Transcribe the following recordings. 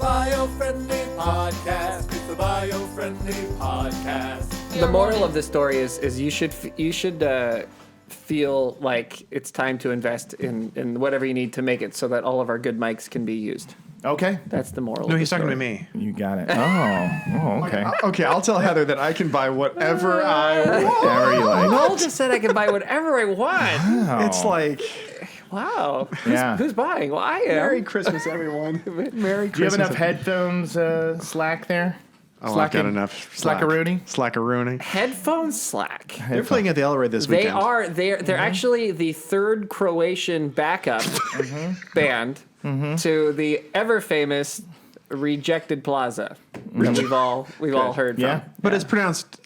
Biofriendly podcast. It's the Biofriendly podcast. The moral of this story is you should feel like it's time to invest in whatever you need to make it so that all of our good mics can be used. Okay. That's the moral. No, of he's the talking story. to me. You got it. Oh, okay. Okay, I'll tell Heather that I can buy whatever I want. Whatever you like. Noel just said I can buy whatever I want. Oh. It's like, Wow. Yeah. Who's buying? Well, I am. Merry Christmas, everyone. Merry Christmas. Do you have enough headphones, Slack there? Oh, I've got enough. Slackaroony? Slackaroony. Headphone Slack. They're playing at the El Rey this They weekend. are. They're actually the third Croatian backup band to the ever famous Rejected Plaza that we've all heard Yeah. from. But it's pronounced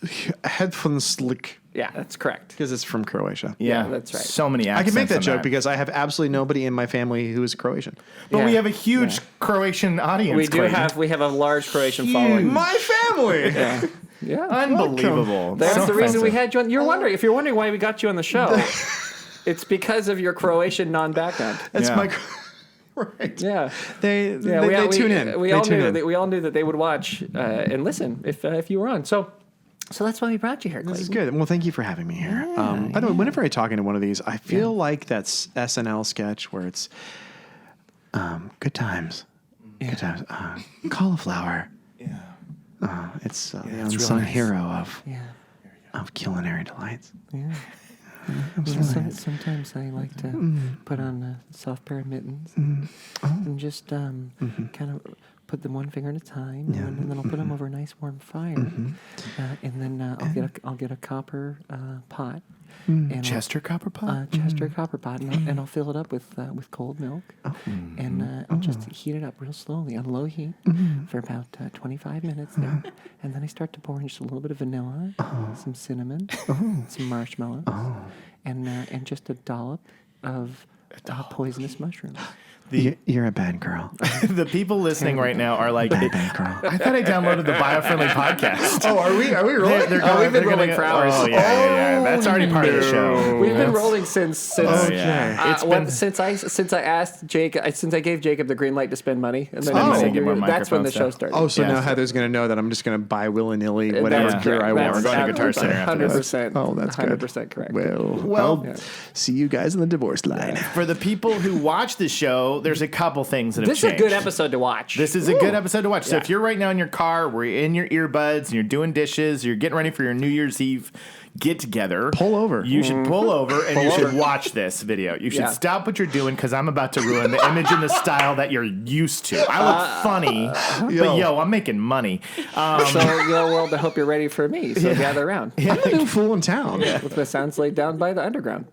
headphoneslik Yeah, that's correct. because it's from Croatia. Yeah, that's right. So many I accents. can make that on joke because I have absolutely nobody in my family who is Croatian. But Yeah. we have a huge Croatian audience. We do Clayton. we have a large Croatian following. My family! Yeah. Unbelievable. That's So the reason we offensive. had you on. If you're wondering why we got you on the show, it's because of your Croatian non-background. That's Yeah. my... Right. Yeah. They Yeah, tune in. We They all tune knew in. that we all knew that they would watch and listen if you were on. So that's why we brought you here, Clayton. This is good. Well, thank you for having me here. By the way, whenever I talk into one of these, I feel like that SNL sketch where it's good times. Good times. Cauliflower. Yeah. It's the unsung hero of culinary delights. Yeah. Sometimes I like to put on a soft pair of mittens and just kind of put them one finger at a time, and then I'll put them over a nice warm fire, and then I'll get a copper pot, and Chester copper pot? Chester copper pot, and I'll fill it up with cold milk, and I'll just heat it up real slowly on low heat for about 25 minutes there, and then I start to pour in just a little bit of vanilla, some cinnamon, some marshmallows, and just a dollop of poisonous mushrooms. You're a bad girl. The people listening right now are like, Bad girl. I thought I downloaded the Biofriendly podcast. Oh, are we rolling? We've been rolling for hours. Oh, yeah. That's already part of the show. We've been rolling since yeah. since I asked Jake, since I gave Jacob the green light to spend money, and then Oh. he said, Get more that's when the show microphone started. Oh, so Yeah. now Heather's going to know that I'm just going to buy willy-nilly whatever That's gear correct. I Yeah, want. we're going to Guitar Center after this. 100%. Oh, that's good. 100% correct. Well, see you guys in the divorce line. For the people who watch the show, there's a couple things that have This is a changed. good episode to watch. This is a good episode to watch. So if you're right now in your car, we're in your earbuds, and you're doing dishes, you're getting ready for your New Year's Eve get together. Pull over. You should pull over and you should watch this video. You should stop what you're doing because I'm about to ruin the image and the style that you're used to. I look funny, but I'm making money. So, I hope you're ready for me. So gather around. I'm the new fool in town. With the sounds laid down by the underground.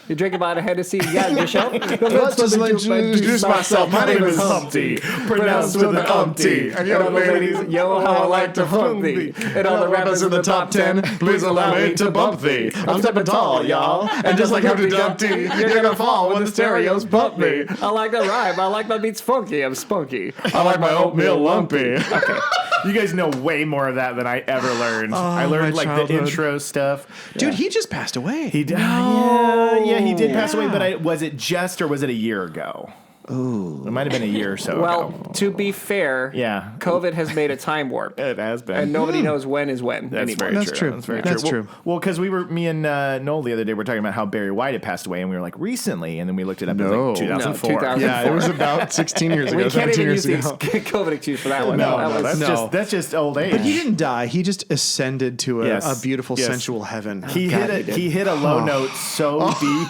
You drink about a Hennessy, Michelle? Let's just introduce myself. My name is Humpty, pronounced with an umpty. And yo, ladies, yo, how I like to funk thee. And all the rappers in the top 10, please allow me to bump thee. I'm stepping tall, y'all. And just like Humpty Dumpty, you're gonna fall when the stereos bump me. I like to rhyme. I like my beats funky. I'm spunky. I like my oatmeal lumpy. Okay. You guys know way more of that than I ever learned. I learned my like childhood. the intro stuff. Dude, he just passed away. He did. Yeah, he did pass away. But was it just or was it a year ago? Ooh, it might have been a year or so Well, ago. to be fair, COVID has made a time warp. It has been, and nobody knows when is when. That's anymore. very That's true. true. That's very That's true. true. Well, because me and Noel the other day were talking about how Barry White had passed away, and we were like recently, and then we looked it up. It was like 2004. 2004. Yeah, it was about 16 years ago. We can't 17 even years use ago. the COVID excuse for that one. No, was, that's just old age. But he didn't die. He just ascended to a Yes. beautiful, Yes. sensual heaven. He hit a low note so deep.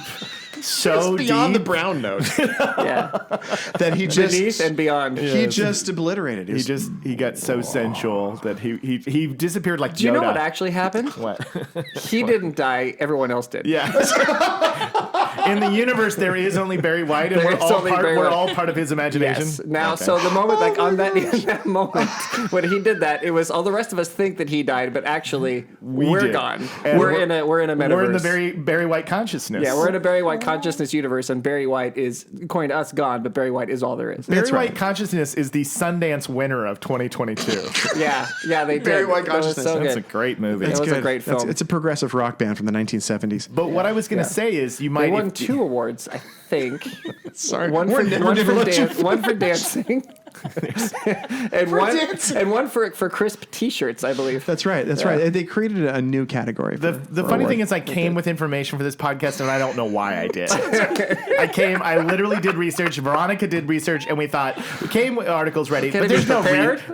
So beyond deep. the brown note that he just beneath and beyond. He just obliterated. He got so sensual that he disappeared like Yoda. Do you know what actually happened? What? He didn't die. Everyone else did. Yeah. In the universe, there is only Barry White, and we're all part of his imagination. Yes. Now, Okay. so the moment, in that moment when he did that, it was all the rest of us think that he died, but actually we're did. gone. And We're in a metaverse. We're in the Barry White consciousness. Yeah, we're in a Barry White consciousness universe, and Barry White is, according to us, gone, but Barry White is all there is. Barry White consciousness is the Sundance winner of 2022. Yeah, they did. Barry White That was consciousness. so That's good. a great movie. It was a great film. It's a progressive rock band from the 1970s. But what I was going to say is you might... They won 2 awards, I think. Sorry. One for dancing. and one for crisp T-shirts, I believe. That's right. That's right. They created a new category. The funny thing is I came with information for this podcast, and I don't know why I did. I literally did research. Veronica did research, and we came with articles ready. But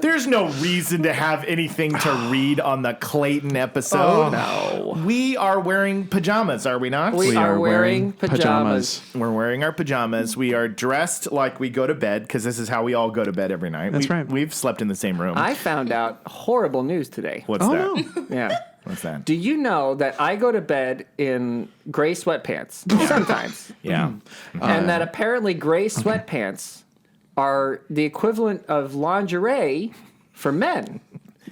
there's no reason to have anything to read on the Clayton episode. Oh, no. We are wearing pajamas, are we not? We are wearing pajamas. We're wearing our pajamas. We are dressed like we go to bed, because this is how we all go to bed every night. That's right. We've slept in the same room. I found out horrible news today. What's that? No. Yeah. What's that? Do you know that I go to bed in gray sweatpants sometimes? Yeah. And that apparently gray sweatpants are the equivalent of lingerie for men.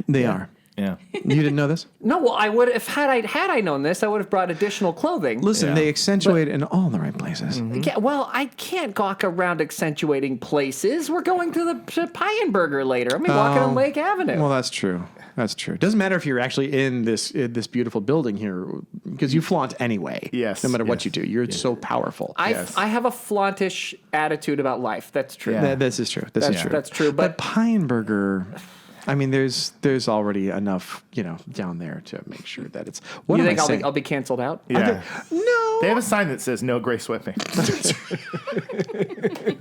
They are. Yeah. You didn't know this? No, well, I would have had I known this, I would have brought additional clothing. Listen, they accentuate in all the right places. Yeah, well, I can't walk around accentuating places. We're going to Pie and Burger later. I'm walking on Lake Avenue. Well, that's true. That's true. It doesn't matter if you're actually in this beautiful building here, because you flaunt anyway. Yes. No matter what you do, you're so powerful. I have a flauntish attitude about life. That's true. Yeah. This is true. This is true. That's true. But Pie and Burger, I mean, there's already enough, down there to make sure that it's. What you am think I saying? I'll be canceled out? Yeah. No. They have a sign that says no gray sweatpants.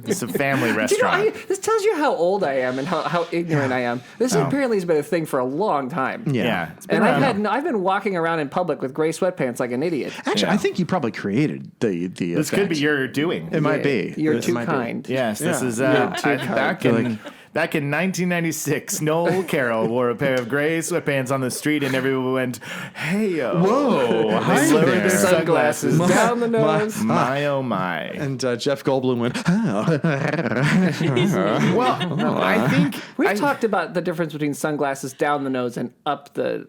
It's a family Do you know, restaurant. this tells you how old I am and how ignorant I am. This apparently has been a thing for a long time. Yeah. It's been And around. I've been walking around in public with gray sweatpants like an idiot. Actually, I think you probably created the This could be your doing. It might be. You're It too might be. kind. Yes, this Yeah. is You're too back in 1996. Noel Carroll wore a pair of gray sweatpants on the street, and everyone went, "Hey-o!" Whoa, hi They lowered there. their Sunglasses down the nose. My oh my! And Jeff Goldblum went, oh. Well, I think We've talked about the difference between sunglasses down the nose and up the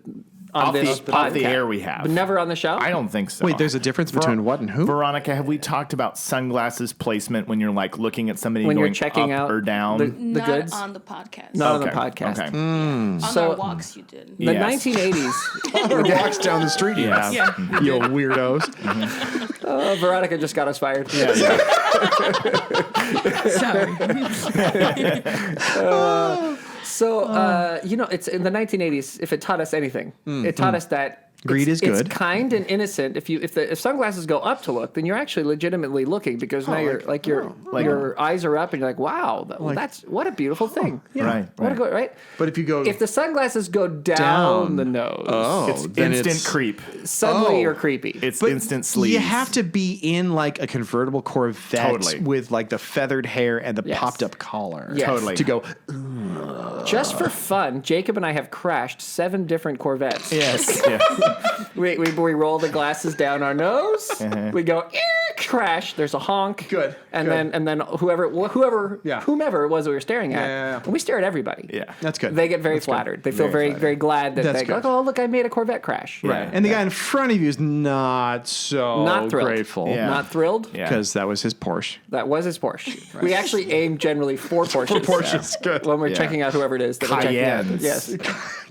on off this the, off the podcast. air we have. But never on the show. I don't think so. Wait, there's a difference between what and who? Veronica, have we talked about sunglasses placement when you're like looking at somebody when going you're checking up out or down? the Not goods. on the podcast. Not on the Okay, podcast. Okay. On So- our walks, you did. The Yes. 1980s. Walks down the street. Yeah. You weirdos. Veronica just got us fired. Sorry. So, it's in the 1980s. If it taught us anything, it taught us that Greed is good. It's kind and innocent. If sunglasses go up to look, then you're actually legitimately looking because now your eyes are up and you're like, wow, that's what a beautiful thing. Right. Right. But if you go, If the sunglasses go down the nose, It's then instant creep. suddenly you're creepy. It's instant sleaze. You have to be in like a convertible Corvette Totally. with like the feathered hair and the Yes. popped up collar. Yes. Totally. To go, Just for fun, Jacob and I have crashed 7 different Corvettes. Yes. Yeah. We roll the glasses down our nose. We go crash. There's a honk. Good, And good. then whomever Yeah. it was we were staring at. Yeah. And we stare at everybody. Yeah. that's good. They get very flattered. They feel very flattered. very glad that That's they go, good. oh look, I made a Corvette crash. Right. And the guy in front of you is not so Not thrilled. grateful. Yeah. Not thrilled. Yeah. Because that was his Porsche. That was his Porsche. We actually aim generally for Porsches. Porsches, good. When we're Yeah. checking out whoever it is that we're checking out. Cayennes. Yes.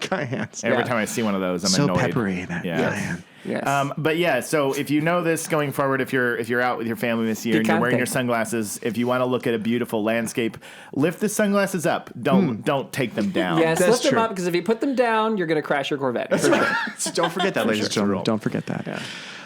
Cayennes. Every Yeah. time I see one of those, I'm So annoyed. peppery, that Cayenne. Yes. But yeah, so if you know this going forward, if you're out with your family this year and you're wearing Picante. your sunglasses, if you want to look at a beautiful landscape, lift the sunglasses up. Don't take them down. Yes, That's lift them true. up because if you put them down, you're going to crash your Corvette. For sure. Don't forget that, ladies and sure. gentlemen. Don't forget that. Yeah.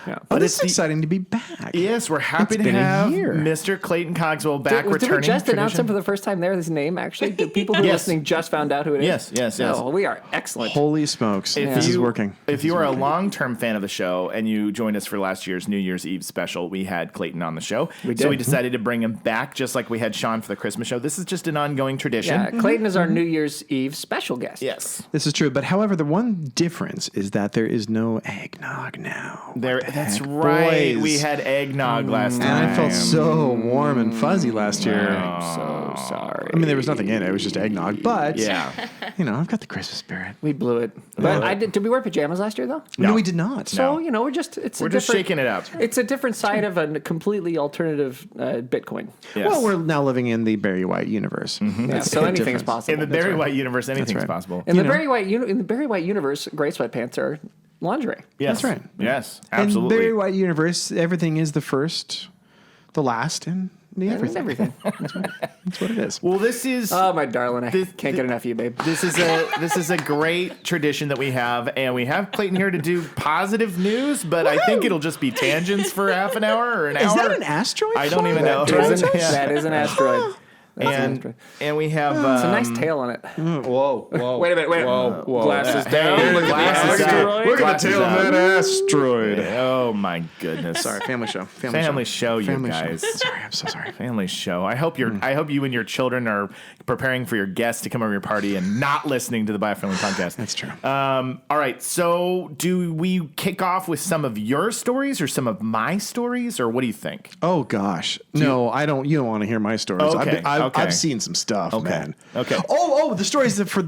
Oh, But this it's is the- exciting to be back. Yes, we're happy It's to been a have year. Mr. Clayton Cogswell back Did we returning. just announce him tradition. for the first time there, his name, actually? Do people who are Yes. listening just found out who it is? Yes. Oh, we are excellent. Holy smokes. If This is you- working. If you are a long-term fan of the show and you joined us for last year's New Year's Eve special, we had Clayton on the show. So we decided to bring him back just like we had Sean for the Christmas show. This is just an ongoing tradition. Yeah, Clayton is our New Year's Eve special guest. Yes. This is true. But however, the one difference is that there is no eggnog now. That's right. Boys. We had eggnog last time. And I felt so warm and fuzzy last year. So sorry. I mean, there was nothing in it. It was just eggnog. But, Yeah. I've got the Christmas spirit. We blew it. But did we wear pajamas last year, though? No, we did not. So, No. we're just We're just shaking it up. It's a different side of a completely alternative Bitcoin. Yes. Well, we're now living in the Barry White universe. Yeah, so anything's difference. possible. In the Barry White universe, anything's right. possible. In the Barry White universe, gray sweatpants are lingerie. Yes. That's right. Yes, In absolutely. Barry White universe, everything is the first, the last, and It's everything. That's what it is. Well, this is Oh, my darling. I can't get enough of you, babe. this is a great tradition that we have, and we have Clayton here to do positive news, but I think it'll just be tangents for half an hour or an hour. Is that an asteroid? I don't even flying? know. That is an asteroid. And we have It's a nice tail on it. Whoa. Wait a minute. Whoa. Glasses down. Glasses down. Asteroid. Look at the Glasses tail of out. that asteroid. Oh my goodness! Sorry, family show. Family show, you Family guys. Show. Sorry, I'm so sorry. Family show. I hope you and your children are preparing for your guests to come over your party and not listening to the Biofriendly podcast. That's true. All right. So, do we kick off with some of your stories or some of my stories, or what do you think? Oh gosh, no, I don't. You don't want to hear my stories. Okay, I've seen some stuff, man. Okay. Oh, the stories that for.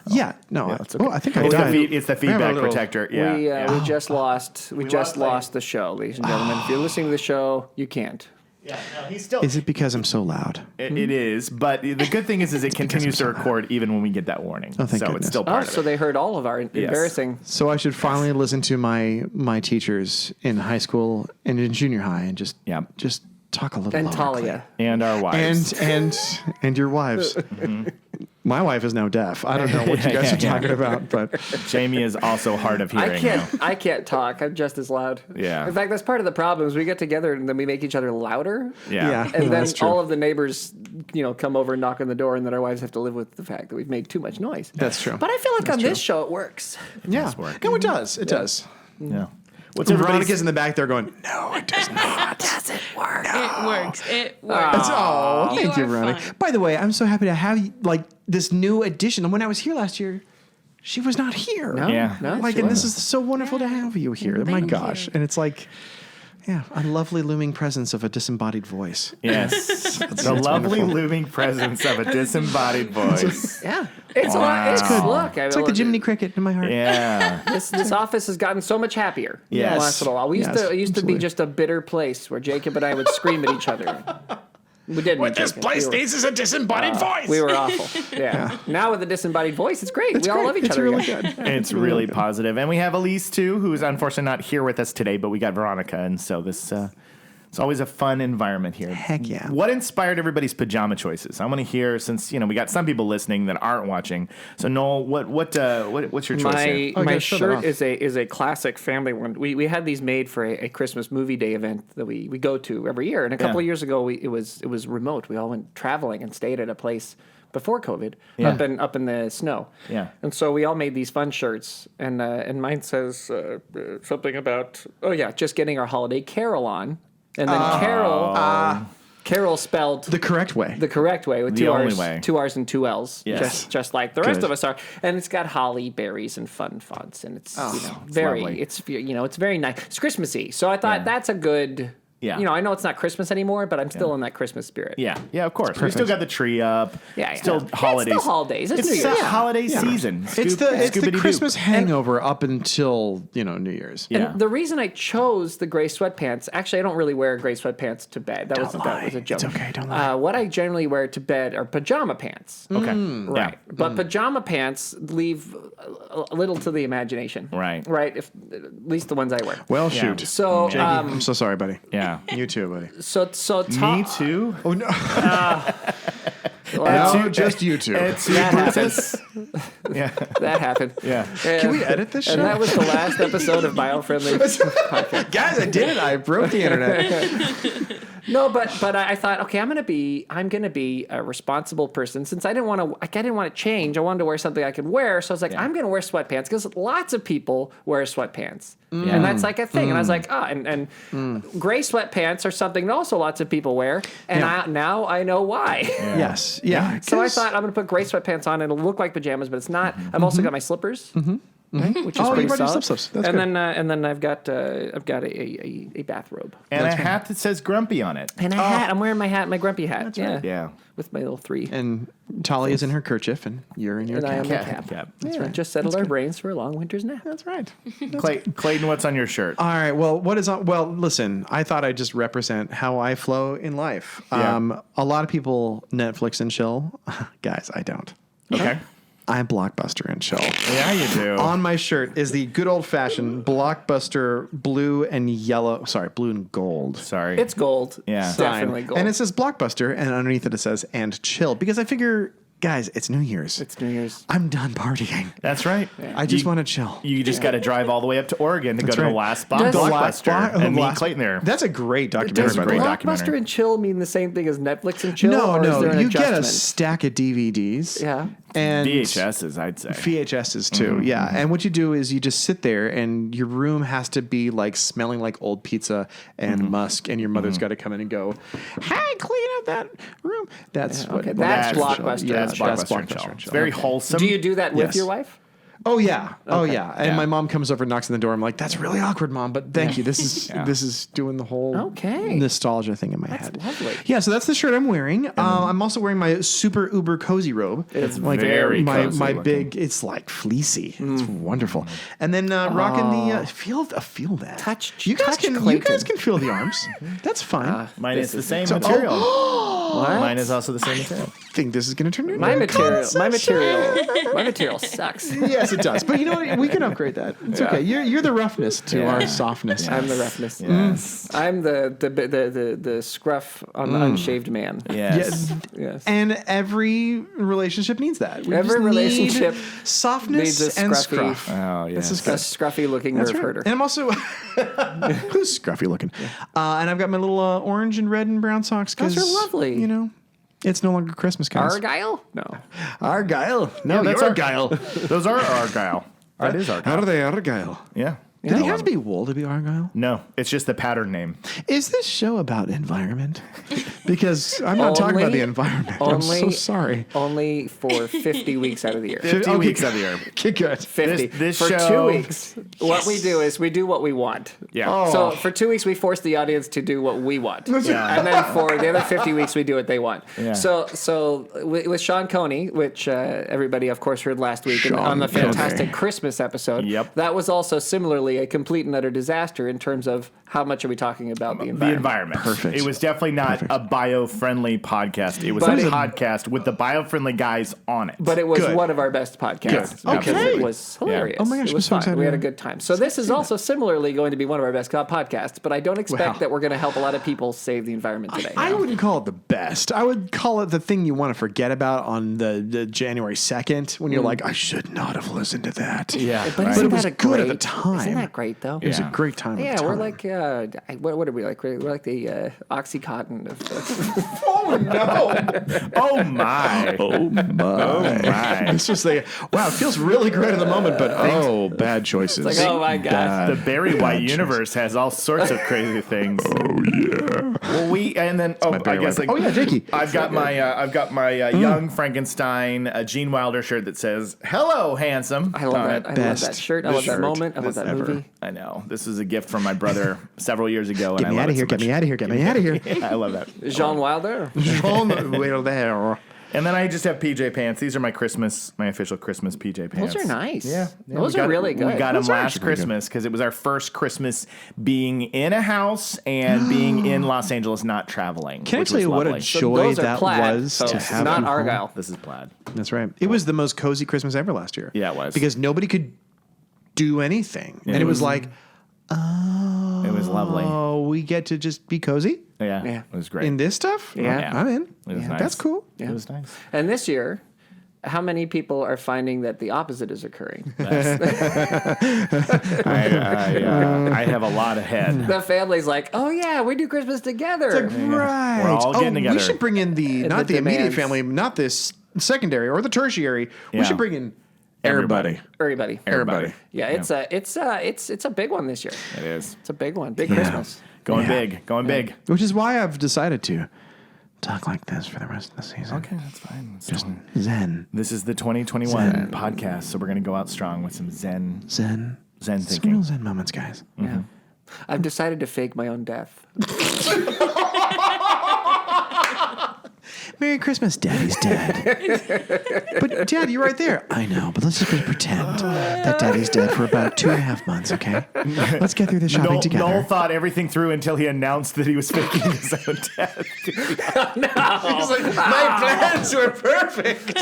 Yeah, no. it's okay. I think I It's died. it's the I have a feedback little- protector. Yeah. We just lost. We just lost the show, ladies and gentlemen. If you're listening to the show, you can't. Yeah. No, he's still. Is it because I'm so loud? It is, but the good thing is it continues to record even when we get that warning. Oh, thank so goodness. it's still Oh, part of so it. they heard all of our embarrassing. So I should finally listen to my teachers in high school and in junior high and just talk a little And louder, Talia. And our wives. and your wives. My wife is now deaf. I don't know what you guys are talking about, but Jamie is also hard of hearing now. I can't talk. I'm just as loud. Yeah. In fact, that's part of the problem is we get together and then we make each other louder. Yeah. And then that's true. all of the neighbors, come over and knock on the door, and then our wives have to live with the fact that we've made too much noise. That's true. But I feel like on this show it works. yeah, work. no, it does. It does. Yeah. What's Veronica's everybody's in the back there going, no, it does not. Doesn't work. It works. It works. Oh, You thank you, are Veronica. fun. By the way, I'm so happy to have this new addition. When I was here last year, she was not here. No, Yeah. no, Like, she and this wasn't. is so wonderful to have you here. My Thank gosh. you. And it's like, yeah, a lovely looming presence of a disembodied voice. Yes. The lovely looming presence of a disembodied voice. Yeah. It's Wow. it's It's good. Look, It's like the Jiminy Cricket in my heart. Yeah. This office has gotten so much happier. Yes. In the last little while. It used to be absolutely. just a bitter place where Jacob and I would scream at each other. We didn't. What this Jacob. place We were- needs is a disembodied voice. We were awful. Yeah. Now with the disembodied voice, it's great. We all love each It's other. really again. good. It's really positive. And we have Elise, too, who's unfortunately not here with us today, but we got Veronica. And so this it's always a fun environment here. Heck yeah. What inspired everybody's pajama choices? I want to hear, since, we got some people listening that aren't watching. So, Noel, what's your choice here? My gotta shut that shirt off. is a classic family one. We had these made for a Christmas movie day event that we go to every year. And a couple of years ago, it was remote. We all went traveling and stayed at a place before COVID up in the snow. Yeah. And so we all made these fun shirts. And mine says something about just getting our holiday carol on. And then Carol spelled The correct way. the correct way with The two only R's, way. 2 R's and 2 L's, Yes. just like the rest Good. of us are. And it's got holly berries and fun fonts, and it's lovely. it's very nice. It's Christmassy, so I thought that's a good. Yeah. I know it's not Christmas anymore, but I'm still in that Christmas spirit. Yeah, of course. We still got the tree up. Yeah. Still Yeah, holidays. it's still holidays. It's New It's Year's. the holiday season. It's the Scooby-Doo. Christmas hangover up until New Year's. Yeah. And the reason I chose the gray sweatpants, actually, I don't really wear gray sweatpants to bed. That was a joke. It's okay, don't lie. What I generally wear to bed are pajama pants. Okay. Right. Yeah. But pajama pants leave a little to the imagination. Right. Right. At least the ones I wear. Well, shoot. So, I'm so sorry, buddy. Yeah. You too, buddy. Me too. Oh, no. well, No, just you two. that happens. Yeah. That happened. Yeah. Can we edit this show? And that was the last episode of Biofriendly podcast. Guys, I did it. I broke the internet. No, but I thought, okay, I'm gonna be a responsible person since I didn't want to change. I wanted to wear something I could wear, so I was like, I'm gonna wear sweatpants because lots of people wear sweatpants, and that's like a thing. And I was like, and gray sweatpants are something that also lots of people wear, and now I know why. Yes. Yeah. So I 'cause- thought I'm gonna put gray sweatpants on. It'll look like pajamas, but it's not. I've also got my slippers. Right, which is Oh, you pretty brought your solid. slip-slops. That's and good. then I've got a bathrobe And a hat that says grumpy on it. and a hat. I'm wearing my hat, my grumpy hat. That's right. Yeah. with my little 3. And Talia is in her kerchief, and you're in your And I am cap. the cap. Cap. That's right. Just settled our brains for a long winter's nap. That's right. Clayton, what's on your shirt? All right. Well, what is on? Well, listen. I thought I'd just represent how I flow in life. Yeah. A lot of people Netflix and chill. Guys, I don't. Okay. I Blockbuster and chill. Yeah, you do. On my shirt is the good old-fashioned Blockbuster blue and yellow. Sorry, blue and gold. Sorry. It's gold. Yeah. It's definitely gold. And it says Blockbuster, and underneath it says "and chill," because I figure, guys, it's New Year's. It's New Year's. I'm done partying. That's right. I just want to chill. You just got to drive all the way up to Oregon to go to right. the last Does- Blockbuster and meet last- Clayton there. That's a great documentary. Does by the way. great Blockbuster documentary. and chill mean the same thing as Netflix and chill? No, or is there an you get a adjustment? stack of DVDs. Yeah. And VHSs, I'd say. VHSs too, yeah. And what you do is you just sit there, and your room has to be like smelling like old pizza and musk, and your mother's got to come in and go, "Hey, clean up that room." That's what. okay, that's Blockbuster. Yeah, That's that's Blockbuster and Blockbuster chill. and It's chill. very wholesome. Do you do that with Yes. your wife? Oh yeah, oh Okay. yeah. And Yeah. my mom comes over, and knocks on the door. I'm like, "That's really awkward, Mom, but thank you. This is this is doing the whole Okay. nostalgia thing in my head." lovely. Yeah, so that's the shirt I'm wearing. I'm also wearing my super uber cozy robe. It's very my cozy my looking. big. It's like fleecy. It's wonderful. And then rocking the feel that Touch- You guys touch can you Clayton. guys can feel the arms. That's fine. Mine is the same So- material. What? Mine is also the same material. I think this is going to turn into My a material. My conversation. material. My material sucks. Yes, it does. But you know what? We can upgrade that. It's okay. You're the roughness to our softness. I'm the roughness. Yes. I'm the scruff on the unshaved man. Yes. Yes. And every relationship needs that. We Every just need relationship softness needs a and scruffy- scruff. Oh, yes. This is A good. scruffy looking That's nerve right. herder. And I'm also who's scruffy looking. And I've got my little orange and red and brown socks because Those are lovely. You know, it's no longer Christmas, guys. Argyle? No. Argyle. No, that's you're Argyle. Those are Argyle. That is Argyle. How are they Argyle? Yeah. Do they have to be wool to be Argyle? No, it's just the pattern name. Is this show about environment? Because I'm not talking about the environment. I'm so sorry. Only for 50 weeks out of the year. 50 Okay. weeks of the year. Okay, good. 50. This for show- 2 weeks. What we do is we do what we want. Yeah. Oh. So for 2 weeks, we force the audience to do what we want. Yeah. And then for the other 50 weeks, we do what they want. Yeah. So with Sean Coney, which everybody, of course, heard last week Sean on the Coney. fantastic Christmas episode, Yep. that was also similarly a complete and utter disaster in terms of how much are we talking about the The environment. environment. Perfect. It was definitely not a bio-friendly podcast. It was But a it- podcast with the bio-friendly guys on it. But it was Good. one of our best podcasts Good. because Okay. it was hilarious. Oh my gosh, it I'm was so fun. excited We had a to- good time. So this is also similarly going to be one of our best podcasts, but I don't expect Wow. that we're going to help a lot of people save the environment today. I wouldn't call it the best. I would call it the thing you want to forget about on the January 2nd when you're like, I should not have listened to that. Yeah. But right. isn't But it was that good great? at the time. Isn't that great though? It was Yeah. a great time. Yeah, at the we're time. like, what are we like? We're like the Oxycontin of Oh my. Oh my! It's just like, wow, it feels really great in the moment, but bad choices. like, oh my gosh. The Barry White universe has all sorts of crazy things. Oh yeah. Well, I Barry guess White. Oh, yeah, Jakey. I've got my Young Frankenstein Gene Wilder shirt that says "Hello, handsome." I love on that. it. I love Best that shirt. I love that shirt moment. I love that ever. movie. I know this is a gift from my brother several years ago, and Get I me love out of it here! so Get much. me out of here! Get me out of here! I love that. Jean Wilder. Well, there. And then I just have PJ pants. These are my official Christmas PJ pants. Those are nice. Yeah, Those we are got- really good. We got Those them are last actually pretty good. Christmas because it was our first Christmas being in a house and being in Los Angeles, not traveling. Can I which tell was you what a lovely. joy those are that plaid, was folks. to It's have not you home? Argyle. This is plaid. That's right. It was the most cozy Christmas ever last year. Yeah, it was. Because nobody could do anything, and it was like, It was lovely. oh, we get to just be cozy Yeah, Yeah. it was great. in this stuff. Yeah. I'm in. It was nice. That's cool. It was nice. And this year, how many people are finding that the opposite is occurring? I have a lot ahead. The family's like, oh yeah, we do Christmas together. Right. We're all getting together. We should bring in not the the immediate demands. family, not this secondary or the tertiary. Yeah. We should bring in everybody. Everybody. Everybody. Yeah, it's a big one this year. It is. It's a big one. Big Christmas. Going Yeah. big. Going big. Which is why I've decided to talk like this for the rest of the season. Okay, that's fine. That's Just fine. zen. This is the 2021 podcast, so we're going to go out strong with some Zen Zen. Zen Some real thinking. zen moments, guys. Yeah. I've decided to fake my own death. Merry Merry Christmas. Daddy's dead. But Dad, you're right there. I know, but let's just pretend that Daddy's dead for about 2.5 months, okay? Let's get through the shopping together. Noel thought everything through until he announced that he was faking his own death. He's like, my plans were perfect.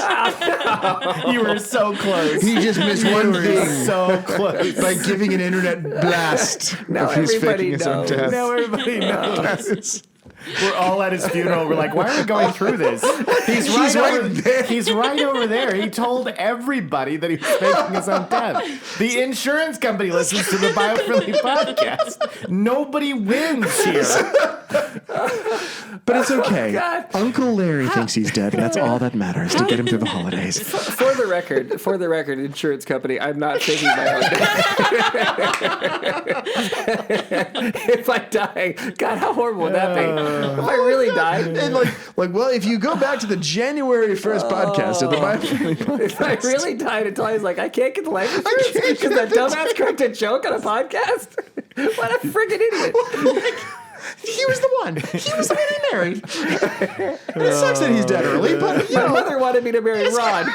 You were so close. He just missed one thing. So close. By giving an internet blast Now of his everybody faking his own knows. death. Now everybody knows. We're all at his funeral. We're like, why are we going through this? He's right over there. He's right over there. He told everybody that he was faking his own death. The insurance company listens to the Biofriendly podcast. Nobody wins here. But it's okay. Uncle Larry thinks he's dead, and that's all that matters to get him through the holidays. For the record, insurance company, I'm not faking my own death. If I die, God, how horrible would that be? If I really died, And well, if you go back to the January 1st podcast of the Biofriendly podcast. if I really died until he's like, I can't get the life insurance because that dumbass cracked a joke on a podcast. What a freaking idiot! He was the one. He was the one he married. It sucks that he's dead early, but My mother wanted me to marry Ron.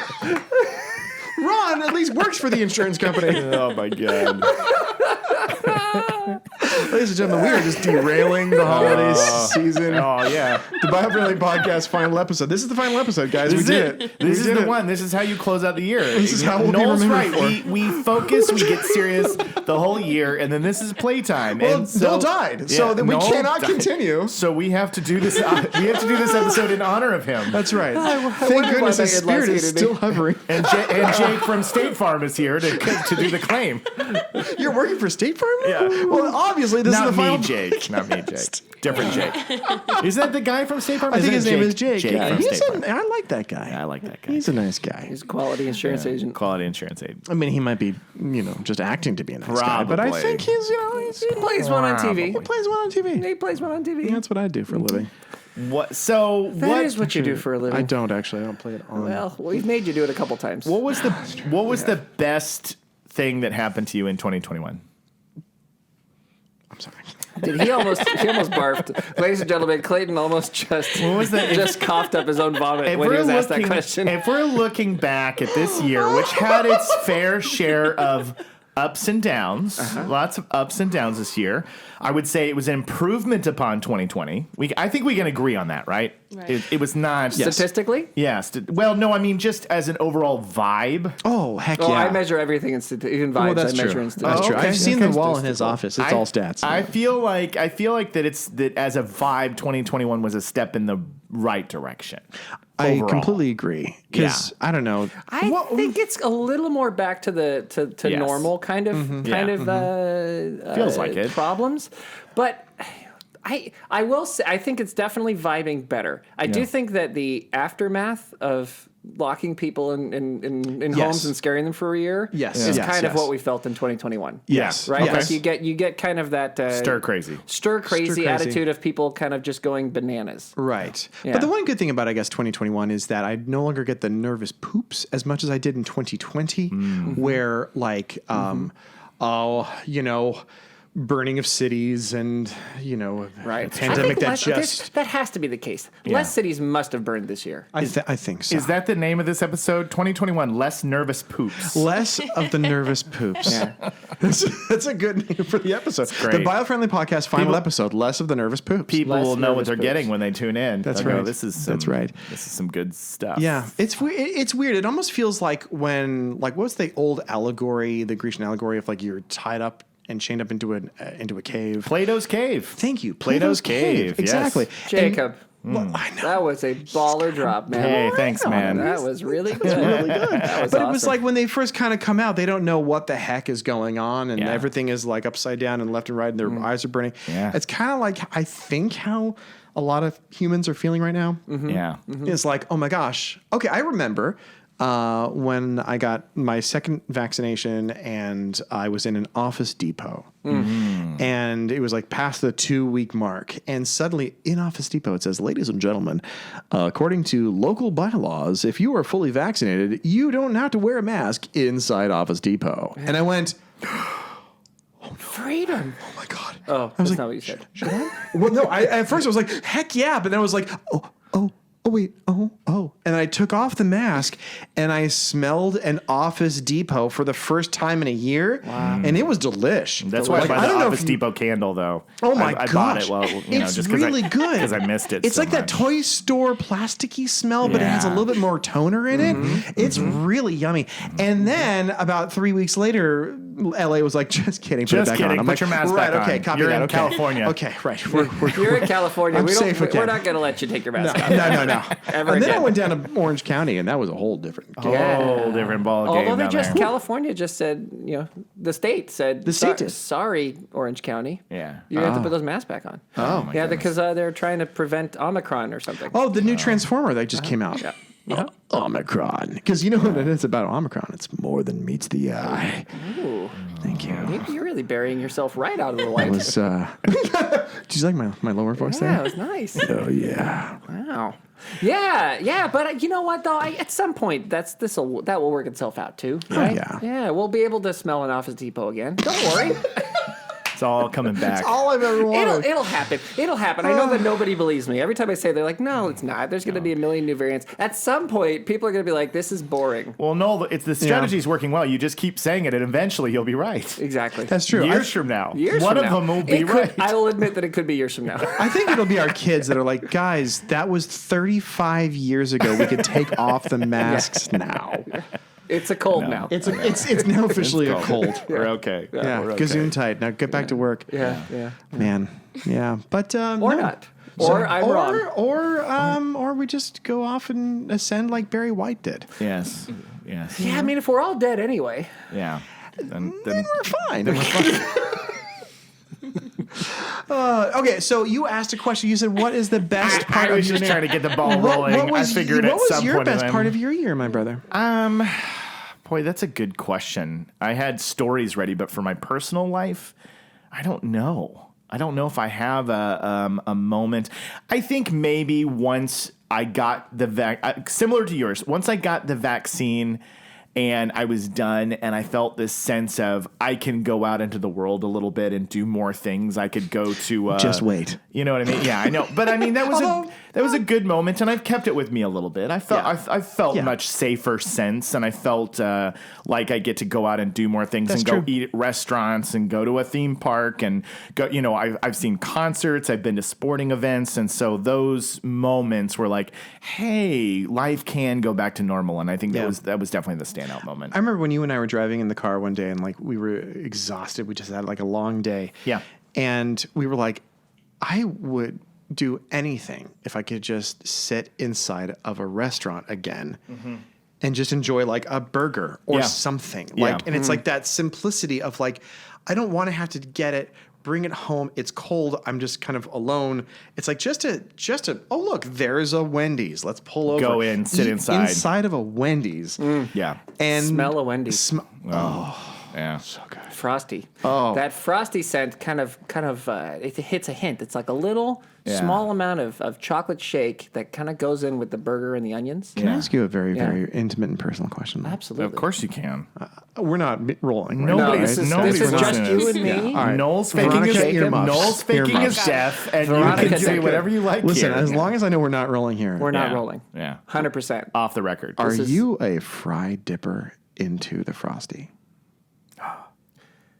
Ron at least works for the insurance company. Oh, my God. Ladies and gentlemen, we are just derailing the holiday season. Oh, yeah. The Biofriendly podcast final episode. This is the final episode, guys. We did it. This is the one. This is how you close out the year. This is how we'll be Noel's remembered right. We focus, we get serious the whole year, and then this is playtime. Well, and so, Bill died, so Yeah, then we Noel cannot died. continue. So we have to do this. We have to do this episode in honor of him. That's right. Thank wonder goodness why his they spirit is enlisted still me. hovering. And Jake from State Farm is here to do the claim. You're working for State Farm now? Yeah. Well, obviously, this Not is the final. me, Jake. Not me, Jake. Different Jake. Is that the guy from State Farm? I think his Isn't it name is Jake. Jake Yeah, from he's State Farm. I like that guy. Yeah, I like that guy. He's a nice guy. He's a quality insurance agent. Quality insurance aid. I mean, he might be, just acting to be a nice guy, but I Probably. think he's, He plays one on TV. he plays one on TV. He plays one on TV. That's what I do for a living. What? So That is what you do for a living. I don't actually. I don't play it on. Well, we've made you do it a couple times. What was the best thing that happened to you in 2021? I'm sorry. Did he almost barfed? Ladies and gentlemen, Clayton almost just coughed up his own vomit when he was asked that question. If we're looking back at this year, which had its fair share of ups and downs, lots of ups and downs this year, I would say it was an improvement upon 2020. I think we can agree on that, right? Right. It was not Statistically? Yes. Well, no, I mean just as an overall vibe. Oh, heck Oh, yeah. I measure everything in even vibes. Well, that's I measure true. in That's statistics. true. okay, I've seen okay. the wall in his office. It's all stats. I feel like that as a vibe, 2021 was a step in the right direction. I overall. completely agree. Because, I don't know. I think it's a little more back to the to Yes. normal kind of Feels like it. problems, but I will say I think it's definitely vibing better. I do think that the aftermath of locking people in homes and scaring them for a year is kind of what we felt in 2021. Yes. Right? Yes. Like you get kind of that Stir crazy crazy attitude of people kind of just going bananas. Right. Yeah. But the one good thing about, I guess, 2021 is that I no longer get the nervous poops as much as I did in 2020, where, like, burning of cities and, Right. a pandemic I think that has to be the case. Less cities must have burned this year. I think so. Is that the name of this episode? 2021, Less Nervous Poops. Less of the nervous poops. That's a good name for the episode. great. The Biofriendly Podcast final episode, Less of the Nervous Poops. People Less will know what nervous they're poops. getting when they tune in. That's They'll go, right. This is some, That's right. This is some good stuff. Yeah, it's weird. It almost feels like when, like, what's the old allegory, the Grecian allegory of, like, you're tied up and chained up into a cave. Plato's Cave. Thank you, Plato's Cave, yes. Exactly, Jacob. Well, I know. That was a baller drop, man. Hey, thanks, man. That was really good. Really good. That was But it was awesome. like when they first kind of come out, they don't know what the heck is going on, and Yeah. everything is like upside down and left and right, and their eyes are burning. Yeah. It's kind of like, I think, how a lot of humans are feeling right now. Yeah. It's like, oh my gosh. Okay, I remember when I got my second vaccination and I was in an Office Depot. And it was like past the 2-week mark. And suddenly in Office Depot, it says, ladies and gentlemen, according to local bylaws, if you are fully vaccinated, you don't have to wear a mask inside Office Depot. And I went, freedom. oh my God. Oh, that's not what you said. Well, no, at first I was like, heck yeah. But then I was like, oh wait, oh. And I took off the mask and I smelled an Office Depot for the first time in a year. Wow. And it was delish. That's why I buy the Office Depot candle, though. Oh my I gosh. bought it. Well, it's just really good. Because I missed it. It's so like that much. toy store plasticky smell, but it has a little bit more toner in it. It's really yummy. And then about 3 weeks later, LA was like, just kidding. Put it Just back kidding. on. I'm Put like, your mask right, back okay, on. copy You're that. in Okay. California. Okay, right. We're You're in California. I'm safe We're again. not going to let you take your mask off. No. Ever And then I again. went down to Orange County, and that was a whole different game. Whole different ball game. Although they down just there. California just said, the state said, The state did. sorry, Orange County. Yeah. You have to put those masks back on. Oh, my Yeah, goodness. because they're trying to prevent Omicron or something. Oh, the new Transformer that just came out. Yeah. Omicron. Because you know what it is about Omicron? It's more than meets the eye. Ooh. Thank you. You're really burying yourself right out of the light. It was, did you like my lower voice Yeah, it there? was nice. Oh, yeah. Wow. Yeah, but you know what though? At some point, that will work itself out too, right? yeah. We'll be able to smell an Office Depot again. Don't worry, It's all coming back. All I've ever wanted. it'll happen. It'll happen. I know that nobody believes me. Every time I say, they're like, "No, it's not." There's going to be a million new variants. At some point, people are going to be like, "This is boring." Well, no, it's the strategy's working well. You just keep saying it, and eventually you'll be right. Exactly. That's true. Years from now, Years one from of now. them will be It could- right. I will admit that it could be years from now. I think it'll be our kids that are like, guys, that was 35 years ago. We could take off the masks now. It's a cold now. It's now officially a cold. We're okay. Yeah, we're okay. gazoon tight. Now get back to work. Yeah. Man. Yeah. But Or no. not. Or I'm wrong. Or we just go off and ascend like Barry White did. Yes. Yeah, I mean, if we're all dead anyway. Yeah. Then Then we're fine. Okay, so you asked a question. You said, "What is the best part I of was your just year?" trying to get the ball rolling. I figured what at was some your point best in part time- of your year, my brother? Boy, that's a good question. I had stories ready, but for my personal life, I don't know. I don't know if I have a moment. I think maybe once I got the similar to yours. Once I got the vaccine and I was done, and I felt this sense of I can go out into the world a little bit and do more things. I could go to Just wait. You know what I mean? Yeah, I know. But I mean, that was a good moment, and I've kept it with me a little bit. I felt much safer since, and I felt like I get to go out and do more things and go eat at restaurants and go to a theme park and go. You know, I've seen concerts, I've been to sporting events, and so those moments were like, hey, life can go back to normal, and I think that was definitely the standout moment. I remember when you and I were driving in the car one day, and like we were exhausted. We just had like a long day. Yeah. And we were like, I would do anything if I could just sit inside of a restaurant again and just enjoy like a burger or something. Like, and it's like that simplicity of like, I don't want to have to get it, bring it home. It's cold. I'm just kind of alone. It's like just a, oh, look, there's a Wendy's. Let's pull over. Go in, sit Eat inside. Inside of a Wendy's. Yeah. And Smell a Wendy's. Yeah. So good. Frosty. Oh. That frosty scent kind of it hits a hint. It's like a little small amount of chocolate shake that kind of goes in with the burger and the onions. Can I ask you a very, very intimate and personal question? Absolutely. Of course you can. We're not rolling. Right? Nobody's- this is, nobody's this is just listening to you this. and me. All right. Noel's faking his Veronica, earmuffs. Noel's faking his Earmuffs. death, and Veronica you can say said- whatever you like Listen, here. as long as I know we're not rolling here. We're not Yeah. rolling. Yeah. 100%. Off the record. Are is- you a fry dipper into the Frosty?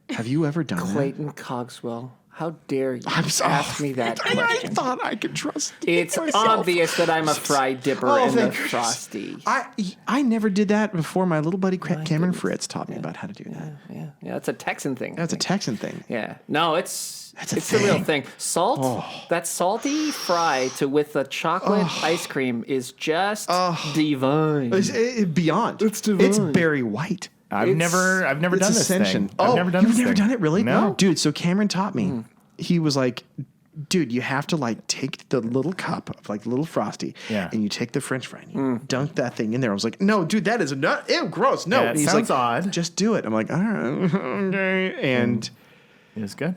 Have you ever done that? Clayton Cogswell, how dare you I'm sorry. ask me that I question? thought I could trust It's myself. obvious that I'm a fry dipper Oh, in the thank goodness. Frosty. I never did that before. My little buddy Cameron Fritz taught me about how to do that. Yeah, it's a Texan thing. That's a Texan thing. Yeah. No, it's a the real thing. thing. Salt, that salty fry with the chocolate ice cream is just divine. It's beyond. It's divine. It's Barry White. I've never done this ascension. thing. I've never done you've this never thing. done it, really? No. Dude, so Cameron taught me. He was like, dude, you have to like take the little cup of like little Frosty and you take the French fry and you dunk that thing in there. I was like, no, dude, that is not, ew, gross. No. Yeah, And it he's sounds like, odd. just do it. I'm like, all right, okay. And It was good.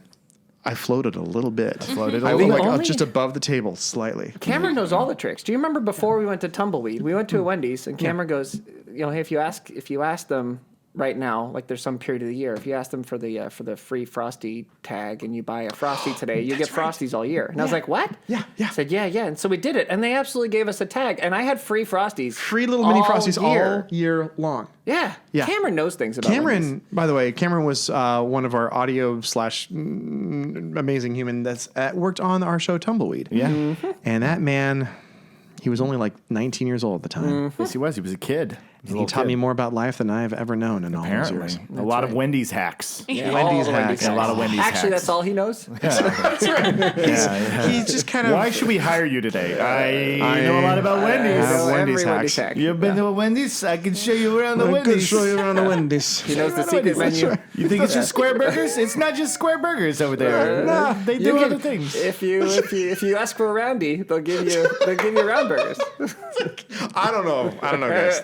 I floated a little bit. Floated a I little was bit. like just above the table slightly. Cameron knows all the tricks. Do you remember before we went to Tumbleweed? We went to a Wendy's, and Cameron goes, hey, if you ask them, right now, like there's some period of the year, if you ask them for the free Frosty tag and you buy a Frosty today, you get Frosties all year. And I was like, what? Yeah. I said, yeah. And so we did it. And they absolutely gave us a tag. And I had free Frosties. Free little mini Frosties year. all year long. Yeah. Cameron knows things about Cameron, by the way, Cameron was one of our audio / amazing human that's worked on our show Tumbleweed. Yeah. Mm-hmm. And that man, he was only like 19 years old at the time. Yes, he was. He was a kid. And he taught me more about life than I have ever known in all those years. A lot of Wendy's hacks. Yeah, Wendy's all the hacks. A lot of Wendy's Actually, hacks. that's all he knows. He's just kind of. Why should we hire you today? I know a lot about Wendy's. have Wendy's every hacks. hack. You've been to a Wendy's? I can show you around the I could Wendy's. show you around the Wendy's. He knows the secret menu. You think it's just square burgers? It's not just square burgers over there. Nah, they do other things. If you ask for a roundy, they'll give you round burgers. I don't know, guys.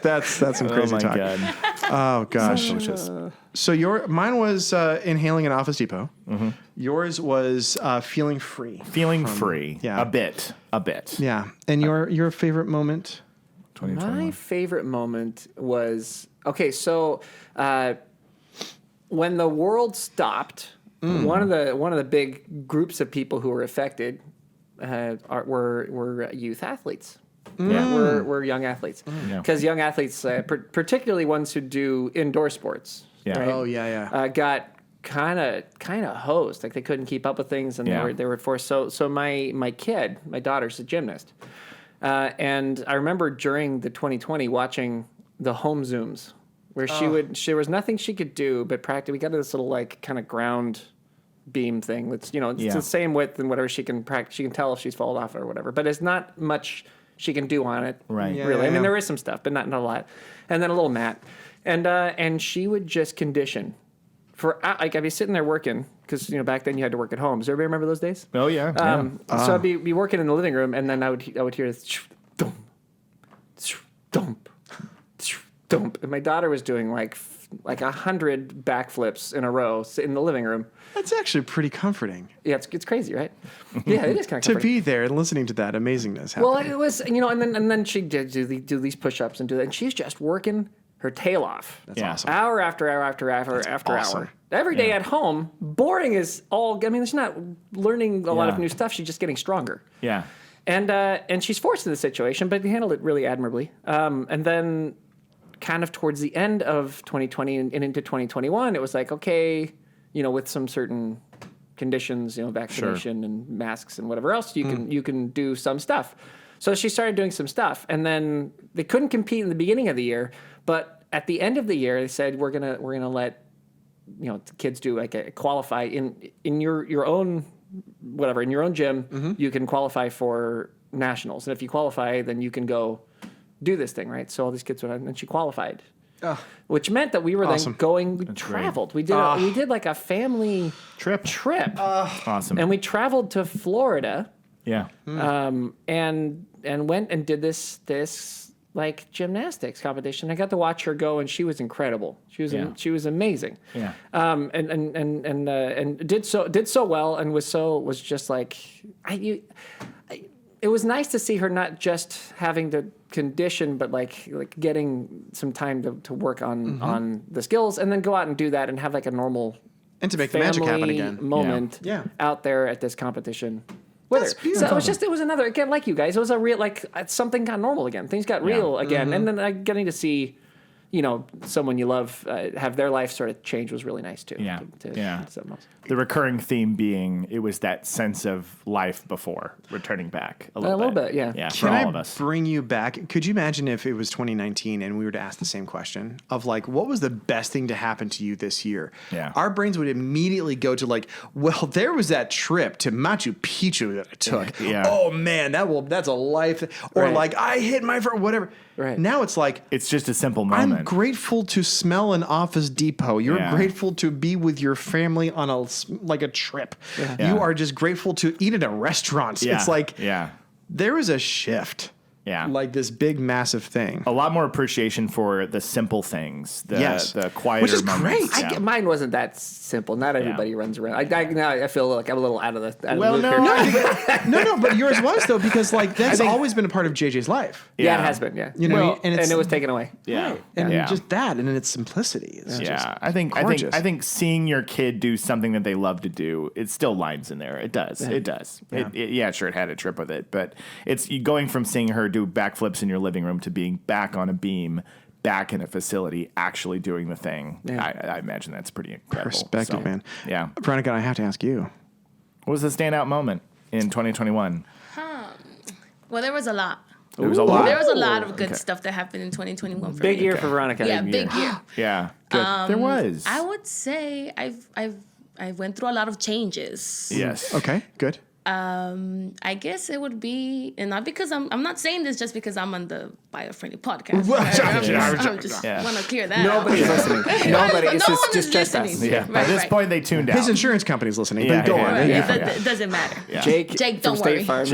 That's some crazy talk. God. Oh gosh. Delicious. So mine was inhaling an Office Depot. Mm-hmm. Yours was feeling free. Feeling free. yeah. A bit. Yeah. And your favorite moment? My favorite moment was so when the world stopped. One of the big groups of people who were affected were youth athletes. Yeah, we're young athletes because young athletes, particularly ones who do indoor sports, right? Oh yeah. Got kind of hosed. Like they couldn't keep up with things, and they were forced. So my kid, my daughter's a gymnast, and I remember during the 2020 watching the home zooms where there was nothing she could do but practice. We got this little like kind of ground beam thing that's it's the same width and whatever she can practice. She can tell if she's fallen off or whatever, but it's not much she can do on it. Right. Yeah, really. I mean, there is some stuff, but not a lot. And then a little mat. And she would just condition for, like, I'd be sitting there working because, back then you had to work at home. Does everybody remember those days? Oh, yeah. So I'd be working in the living room, and then I would hear this thump, thump, thump. And my daughter was doing like 100 backflips in a row in the living room. That's actually pretty comforting. Yeah, it's crazy, right? Yeah, it is kind of To comforting. be there and listening to that amazingness happen. Well, it was, and then she did do these push-ups and do that, and she's just working her tail off. That's awesome. Hour after hour after hour after awesome. hour. Every day at home, boring is all. I mean, she's not learning a lot of new stuff. She's just getting stronger. Yeah. And she's forced in the situation, but they handled it really admirably. And then, kind of towards the end of 2020 and into 2021, it was like, okay, with some certain conditions, vaccination and masks and whatever else, you can do some stuff. So she started doing some stuff, and then they couldn't compete in the beginning of the year, but at the end of the year, they said we're gonna let kids do like a qualify in your own whatever in your own gym. You can qualify for nationals, and if you qualify, then you can go do this thing, right? So all these kids went, and she qualified. Which meant that we were then going. We traveled. We did like a family trip. Awesome. And we traveled to Florida. Yeah. And went and did this like gymnastics competition. I got to watch her go, and she was incredible. She was amazing. Yeah. And did so well, and was just like it was nice to see her not just having the condition, but like getting some time to work on the skills, and then go out and do that and have like a normal and to make the magic happen again moment out there at this competition. That's beautiful. So it was another, again, like you guys, it was a real, like, something got normal again. Things got real again. And then getting to see, someone you love have their life sort of change was really nice too. Yeah. Something else. The recurring theme being it was that sense of life before returning back a little bit, yeah. Yeah, Can for all I of us. bring you back? Could you imagine if it was 2019 and we were to ask the same question of like, what was the best thing to happen to you this year? Yeah. Our brains would immediately go to like, well, there was that trip to Machu Picchu that I took. Yeah. Oh man, that's a life. Or Right. like I hit my friend, whatever. Right. Now it's like, It's just a simple moment. I'm grateful to smell an Office Depot. You're Yeah. grateful to be with your family on a trip. Yeah. You are just grateful to eat at a restaurant. Yeah. It's like yeah. there is a shift Yeah. like this big, massive thing. A lot more appreciation for the simple things, Yes. the quieter Which is moments. great. Yeah. Mine wasn't that simple. Not everybody runs around. Now I feel like I'm a little out of the Well, loop no, here. No, but yours was though, because like that's always been a part of JJ's life. Yeah, it has been. Yeah, You know, Well, and it was taken away. Yeah. and yeah. just that, and in its simplicity. Is just Yeah, I think gorgeous. seeing your kid do something that they love to do, it still lines in there. It does. It does. Yeah. Sure, it had a trip with it, but it's going from seeing her do backflips in your living room to being back on a beam, back in a facility, actually doing the thing. Yeah. I imagine that's pretty incredible. Perspective, So, man. Yeah. Veronica, I have to ask you. What was the standout moment in 2021? Well, there was a lot. There was a lot. There was a lot of good stuff that happened in 2021 for Big me. year for Veronica. Yeah, big year. Yeah. Good. There was. I would say I went through a lot of changes. Yes. Okay, good. I guess it would be, and not because I'm not saying this just because I'm on the Biofriendly podcast. Well, I just Yeah. want to clear that Nobody's out. listening. Nobody. It's No one just is us. listening. Yeah. By this point, they tuned out. His insurance company's listening. Yeah, but go yeah, on. yeah. Right, Yeah. it doesn't matter. Jake, Jake, from don't State worry. Farm.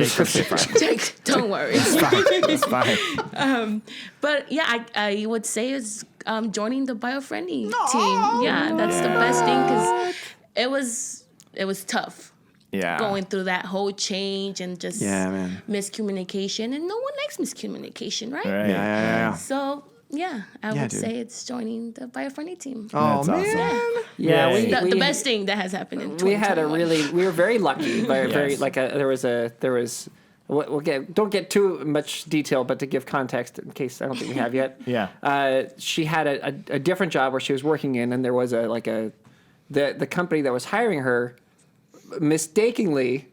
Jake, don't worry. It's fine. But yeah, I would say it's joining the Biofriendly team. Yeah, that's the best thing because it was tough. Yeah. Going through that whole change and just man. miscommunication, and no one likes miscommunication, right? Right. Yeah. So yeah, I would dude. say it's joining the Biofriendly team. Oh, That's man. awesome. Yeah, Yay. The best thing that has happened in we had a 2021. we were very lucky. Very Yes. like there was. Don't get too much detail, but to give context in case I don't think we have yet. Yeah. She had a different job where she was working in, and there was the company that was hiring her mistakenly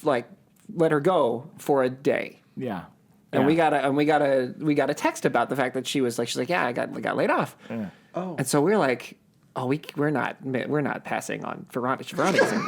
let her go for a day. Yeah. And we got a text about the fact that she's like, yeah, I got laid off. Yeah. Oh. And so we're like, oh, we're not passing on Veronica's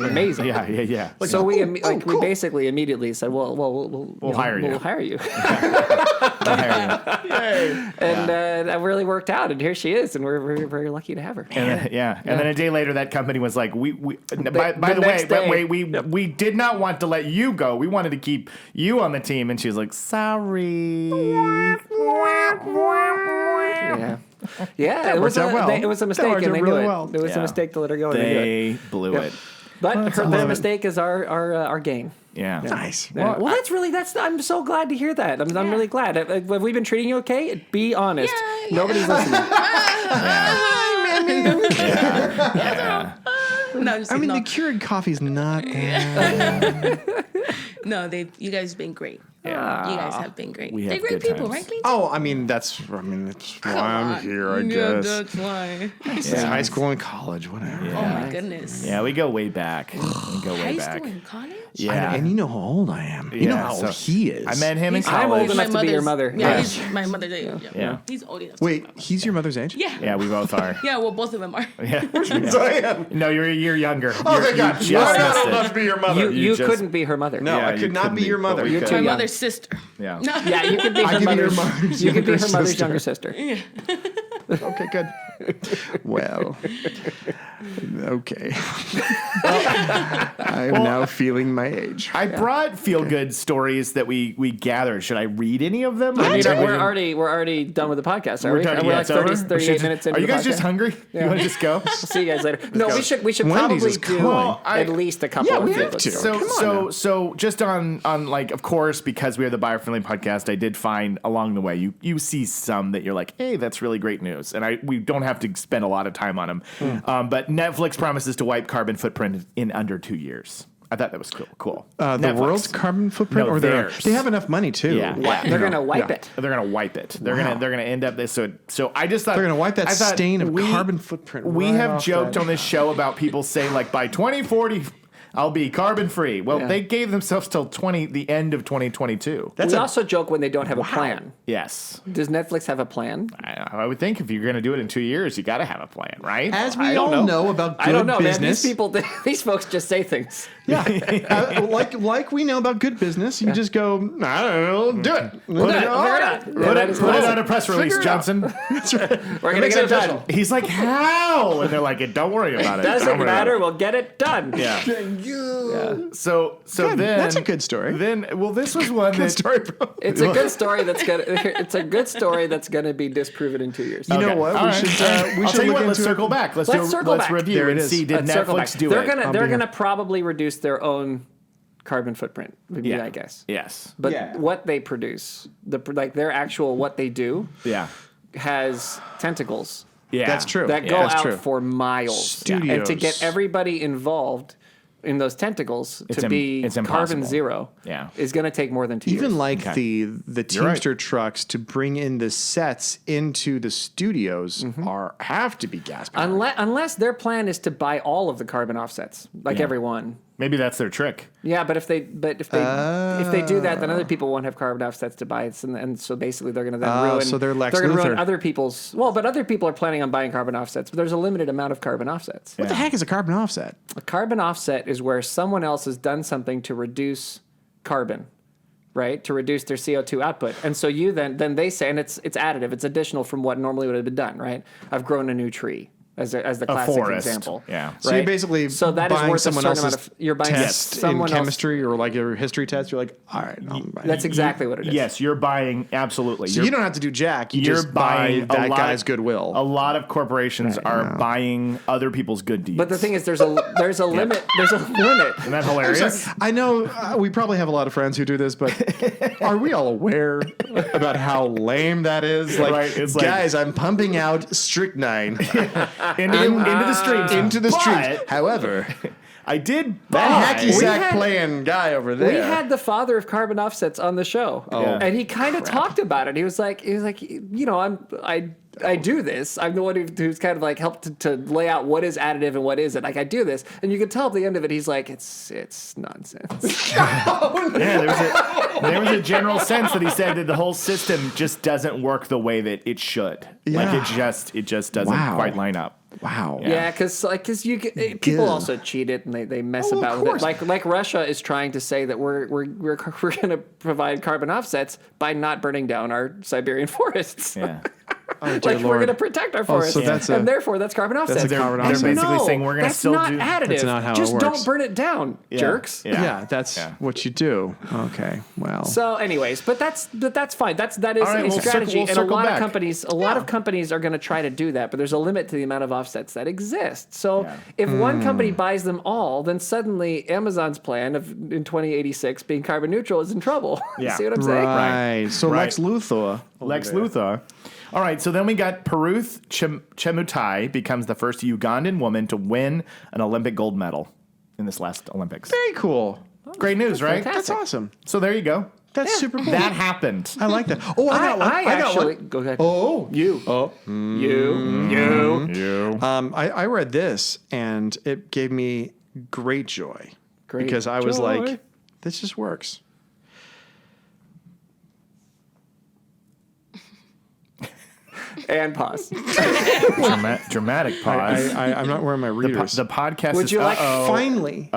amazing. Yeah. So we cool. we basically immediately said, well, we'll hire you. We'll hire you. I'll hire you. And that really worked out. And here she is, and we're very lucky to have her. And then a day later, that company was like, by the the next day. way, we did not want to let you go. We wanted to keep you on the team. And she was like, sorry. Yeah. It was worked out well. it was a That mistake, worked and out they really knew well. it. It was Yeah. a mistake to let her go, and they knew it. They blew it. But their love it. mistake is our gain. Yeah. Nice. Yeah. Well, I'm so glad to hear that. I'm really glad. Have we been treating you okay? Be honest. Yeah. Nobody's listening. No, I'm just I mean, no. the Keurig coffee's not bad. No, you guys have been great. Yeah. You guys have been great. We They're have great good people, times. right, Clayton? Oh, I mean, that's why I'm here, I guess. That's why. It's high school and college, whatever. Oh my goodness. Yeah, we go way back. We go way High back. school and college? Yeah. And you know how old I am. You know Yeah, how so old he is. I met him in I'm old college. enough to be your mother. Yeah, Yeah. he's my mother's age. Yeah. He's old enough. Wait, he's your mother's age? Yeah. Yeah, we both are. Yeah, well, both of them are. Yeah. I am. No, you're a year younger. Oh, thank God. You You're just not missed old it. enough to be your mother. You just- couldn't be her mother. No, Yeah, I you could not couldn't be your be, mother. but we You're could. too My young. mother's sister. Yeah. Yeah, you could be her I could be your mother's. mother's You could be her younger mother's sister. younger sister. Okay, good. Well, okay. I am now feeling my age. I brought feel-good stories that we gathered. Should I read any of them? I mean, we're already done with the podcast. Are we? done. We're Yeah, like it's over? 38 minutes into Are you the guys just podcast. hungry? You want to just go? We'll see you guys later. No, go. we should Wendy's probably is do calling. at least a couple. Yeah, we of have those. to. Come on So just on like, of course, because we are the Biofriendly podcast, I did find along the way you see some that you're like, hey, that's really great news, and we don't have to spend a lot of time on them. But Netflix promises to wipe carbon footprint in under 2 years. I thought that was cool. The Netflix. world's carbon footprint, No, or theirs. they have enough money too. Yeah. They're gonna wipe Yeah. it. They're gonna wipe it. They're Wow. gonna end up this. So I just thought They're gonna wipe that I thought stain of carbon footprint. We right have off joked that. on this show about people saying like by 2040 I'll be carbon free. Well, Yeah. they gave themselves till the end of 2022. We also joke when they don't have a plan. Yes. Does Netflix have a plan? I would think if you're going to do it in 2 years, you got to have a plan, right? As I we don't all know about good I don't know, man. business. These people, these folks just say things. Yeah, like we know about good business, you just go, I don't know, do it. Put it on a press release, Figure it out. Johnson. We're gonna get it done. He's like, how? And they're like, don't worry about it. Doesn't Don't worry about matter. it. We'll get it done. Yeah. So then That's a good story. This was one Good story, bro. It's a good story that's gonna be disproven in 2 years. You know what? All We right. should I'll tell you what. Let's into circle back. Let's circle back. review There it and is. see. Did Let's circle Netflix back. do they're it? They're gonna probably reduce their own carbon footprint. I guess. Yes. But what they produce, their actual what they do, Yeah. has tentacles Yeah. That's true. that go That's out true. for miles. Studios. And to get everybody involved in those tentacles to be it's carbon impossible. zero is going to take more than 2 years. Even like the right. Teamster trucks to bring in the sets into the studios have to be gas powered. Unless their plan is to buy all of the carbon offsets, like everyone. Maybe that's their trick. Yeah, but if they do that, then other people won't have carbon offsets to buy, and so basically they're going to then ruin. So they're Lex gonna ruin Luthor. other people's. Well, but other people are planning on buying carbon offsets, but there's a limited amount of carbon offsets. What the heck is a carbon offset? A carbon offset is where someone else has done something to reduce carbon, right? To reduce their CO2 output, and so you then they say, and it's additive, it's additional from what normally would have been done, right? I've grown a new tree. As the classic forest. example. Yeah. Right? So you're basically so that is buying worth someone a certain else's amount of you're buying test someone in else. chemistry or like your history test. You're like, all right, I'll buy it. That's exactly what it is. Yes, you're buying absolutely. So you don't have to do jack. You You're just buy buying that a lot guy's of, goodwill. A lot of corporations are buying other people's good deeds. But the thing is, there's a limit. There's a limit. Isn't that hilarious? I know we probably have a lot of friends who do this, but are we all aware about how lame that is? Like, Right, it's like- guys, I'm pumping out strychnine into the streets. into the But street. However, I did that buy. hacky sack playing guy over there. We had the father of carbon offsets on the show, and he kind of talked about it. He was like, you know, I do this. I'm the one who's kind of like helped to lay out what is additive and what isn't. Like I do this, and you can tell at the end of it, he's like, it's nonsense. Yeah, there was a general sense that he said that the whole system just doesn't work the way that it should. Like it just doesn't quite line up. Wow. Yeah, because people also cheat it and they mess about with it. Like Russia is trying to say that we're going to provide carbon offsets by not burning down our Siberian forests. Yeah. Oh, dear Like we're Lord. going to protect our forests, so that's and therefore that's carbon offsets. a carbon They're offset. basically saying we're going to still that's do. not additive. That's not how it Just works. don't burn it down, jerks. Yeah, that's what you do. Okay, well. So, anyways, but that's fine. That is All right, a we'll strategy, we'll and circle back. a lot of companies are going to try to do that. But there's a limit to the amount of offsets that exist. So, if one company buys them all, then suddenly Amazon's plan of in 2086 being carbon neutral is in trouble. You Yeah. see what I'm saying? Right. So Right. Lex Luthor. Lex Luthor. All right, so then we got Peruth Chemutai becomes the first Ugandan woman to win an Olympic gold medal in this last Olympics. Very cool. Great news, right? fantastic. That's awesome. So there you go. That's super cool. That happened. I like that. Oh, I got one. I got actually one. go ahead. Oh, You. Oh. You. I read this and it gave me great joy. Great because I was joy. like, this just works. And pause. Dramatic pause. I'm not wearing my readers. The podcast Would is you like- Finally,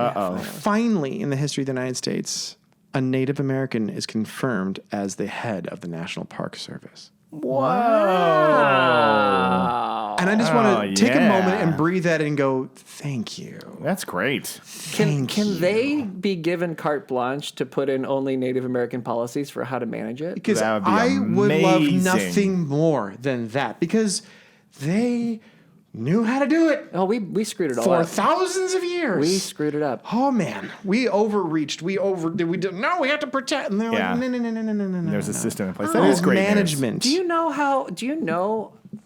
in the history of the United States, a Native American is confirmed as the head of the National Park Service. Wow. And I just want to take a yeah. moment and breathe that in and go, thank you. That's great. Can they be given carte blanche to put in only Native American policies for how to manage it? Because That would be I would love amazing. nothing more than that because they knew how to do it Oh, we screwed it all for up. thousands of years. We screwed it up. Oh man, we overreached. We did. No, we have to protect. And they're Yeah. like, no. There's a system in place. That That is is great news. management. Do you know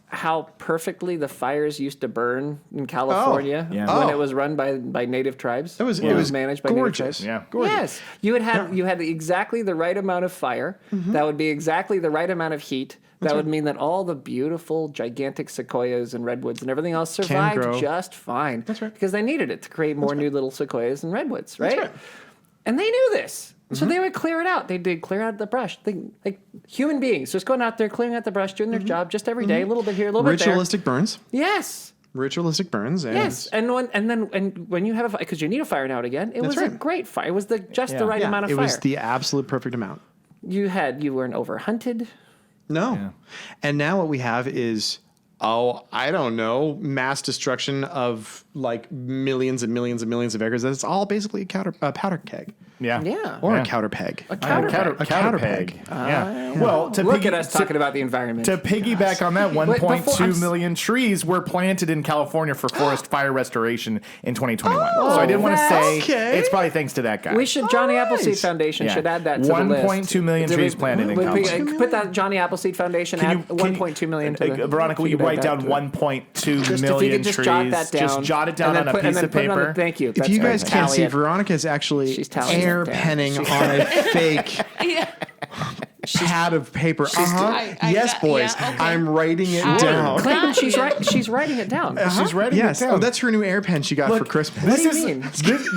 how perfectly the fires used to burn in California Yeah. when Oh. it was run by native tribes? It was When managed by gorgeous. native tribes. Yeah. Gorgeous. Yes, you had exactly the right amount of fire. That would be exactly the right amount of heat. That would mean that all the beautiful, gigantic sequoias and redwoods and everything else survived grow. just fine. That's right. Because they needed it to create more new little sequoias and redwoods, right? right. And they knew this. So they would clear it out. They did clear out the brush. Like human beings, just going out there, clearing out the brush, doing their job just every day, a little bit here, a little bit there. Ritualistic burns. Yes. Ritualistic burns. And Yes, and when you have because you need a fire now and again, it was a right. great fire. It was just the Yeah. right Yeah, amount of it fire. was the absolute perfect amount. You weren't overhunted. No. And now what we have is I don't know, mass destruction of like millions and millions and millions of acres. It's all basically a powder keg. Yeah. Yeah. Or a counter peg. A counter peg. Yeah. Well, Look at us talking about the environment. To piggyback on that, before 1.2 million trees were planted in California for forest fire restoration in 2021. So I did want to say it's probably thanks to that guy. We should, Johnny Appleseed Foundation should add that to the list. 1.2 million trees planted in California. Put that Johnny Appleseed Foundation, add 1.2 million to the... Veronica, will you write down 1.2 million trees? Just jot that down. Just jot it down on a piece of paper. Thank you. If you guys can't see, Veronica is actually air penning on a fake pad of paper. Yes, boys. Yeah, okay. I'm writing it down. Clayton, she's writing it down. She's writing it down. Oh, that's her new air pen she got for Christmas. What do you mean?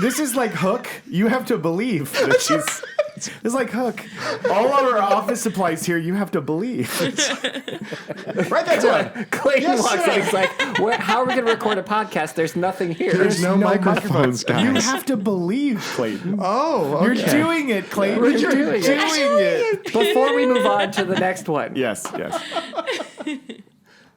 This is like Hook. You have to believe that she's... It's like Hook. All our office supplies here, you have to believe. Write that down. Clayton walks in. He's like, how are we going to record a podcast? There's nothing here. There's no microphones, guys. You have to believe, Clayton. Oh, okay. You're doing it, Clayton. You're doing it. Before we move on to the next one. Yes.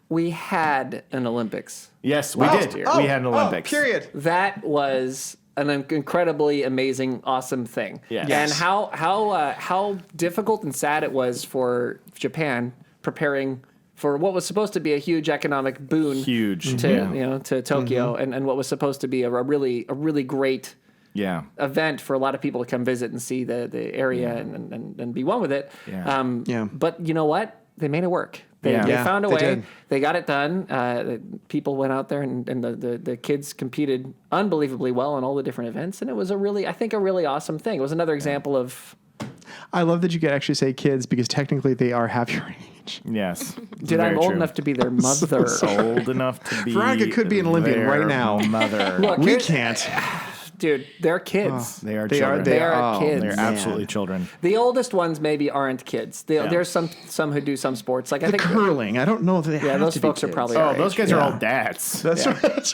We had an Olympics. Yes, we did. We had an Olympics. Period. That was an incredibly amazing, awesome thing. Yes. And how difficult and sad it was for Japan preparing for what was supposed to be a huge economic boon to Tokyo and what was supposed to be a really great event for a lot of people to come visit and see the area and be one with it. But you know what? They made it work. They found a way. They got it done. People went out there and the kids competed unbelievably well in all the different events. And it was a really awesome thing. It was another example of... I love that you could actually say kids because technically they are half your age. Yes. I'm old enough to be their mother. Old enough to be... Veronica could be an Olympian right now. Mother. Look, we can't. Dude, they're kids. They are children. They are kids. They're absolutely children. The oldest ones maybe aren't kids. There's some who do some sports. Like I think curling. I don't know if they have those to folks be are kids. probably those guys are all dads. That's right.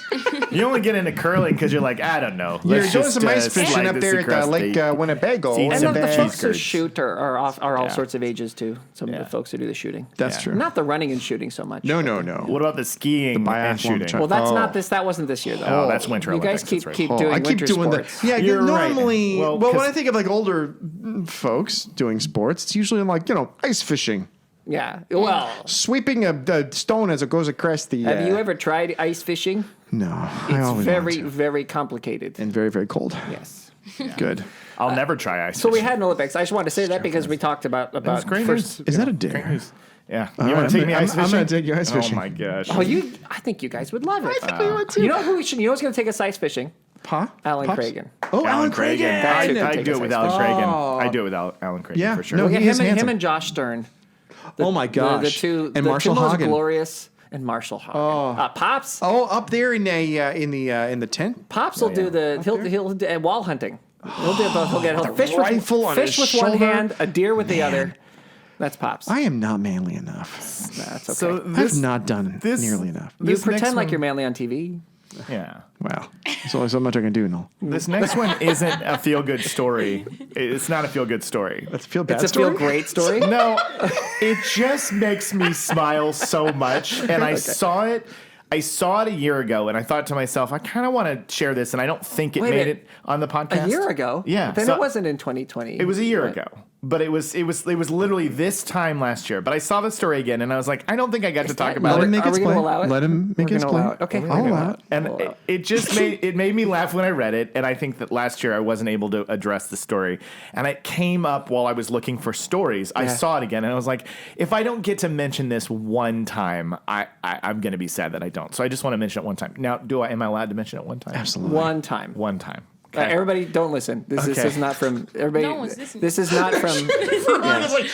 You only get into curling because you're like, I don't know. You're doing some ice fishing up there at the Lake Winnebago. And the folks who shoot are all sorts of ages too. Some of the folks who do the shooting. That's true. Not the running and shooting so much. No. What about the skiing and shooting? Well, that's not this. That wasn't this year though. Oh, that's Winter You Olympics. guys keep doing winter sports. Yeah, normally. Right. Well, when I think of like older folks doing sports, it's usually like ice fishing. Yeah. Well, sweeping a stone as it goes across the. Have you ever tried ice fishing? No. It's very complicated and very, very cold. Yes. Yeah. Good. I'll never try ice. So we had an Olympics. I just wanted to say that because we talked about great first. Is that a dare? Yeah. You want to take me ice fishing? I'm going to take you ice fishing. Oh my gosh. I think you guys would love it. I think we would too. You know who's going to take us ice fishing? Alan Cragen. Oh, Alan Cragen. I do it with Alan Cragen. I do it with Alan Cragen for sure. No, him and Josh Stern. Oh my gosh. The Marshall two most Hagen. Glorious and Marshall Hagen. Pops. Oh, up there in the tent. Pops will do he'll do wall hunting. He'll do both. He'll fish with one hand, a deer with the other. That's Pops. I am not manly enough. That's okay. So I've not done nearly enough. You pretend like you're manly on TV. Yeah. Wow. There's only so much I can do, Noel. This next one isn't a feel-good story. It's not a feel-good story. That's a feel-bad story? It's a feel-great story? No. It just makes me smile so much. And I saw it a year ago, and I thought to myself, I kind of want to share this, and I don't think it made it on the podcast. A year ago? Yeah. Then it wasn't in 2020. It was a year ago. But it was literally this time last year. But I saw the story again, and I was like, I don't think I got to talk about it. Let him make his play. Let him make his play. Okay, I'll allow it. And it just made me laugh when I read it. And I think that last year I wasn't able to address the story. And it came up while I was looking for stories. I saw it again, and I was like, if I don't get to mention this one time, I'm going to be sad that I don't. So I just want to mention it one time. Now, am I allowed to mention it one time? Absolutely. One time. One time. Okay. Everybody, don't listen. This is not from everybody. No one's listening. This is not from.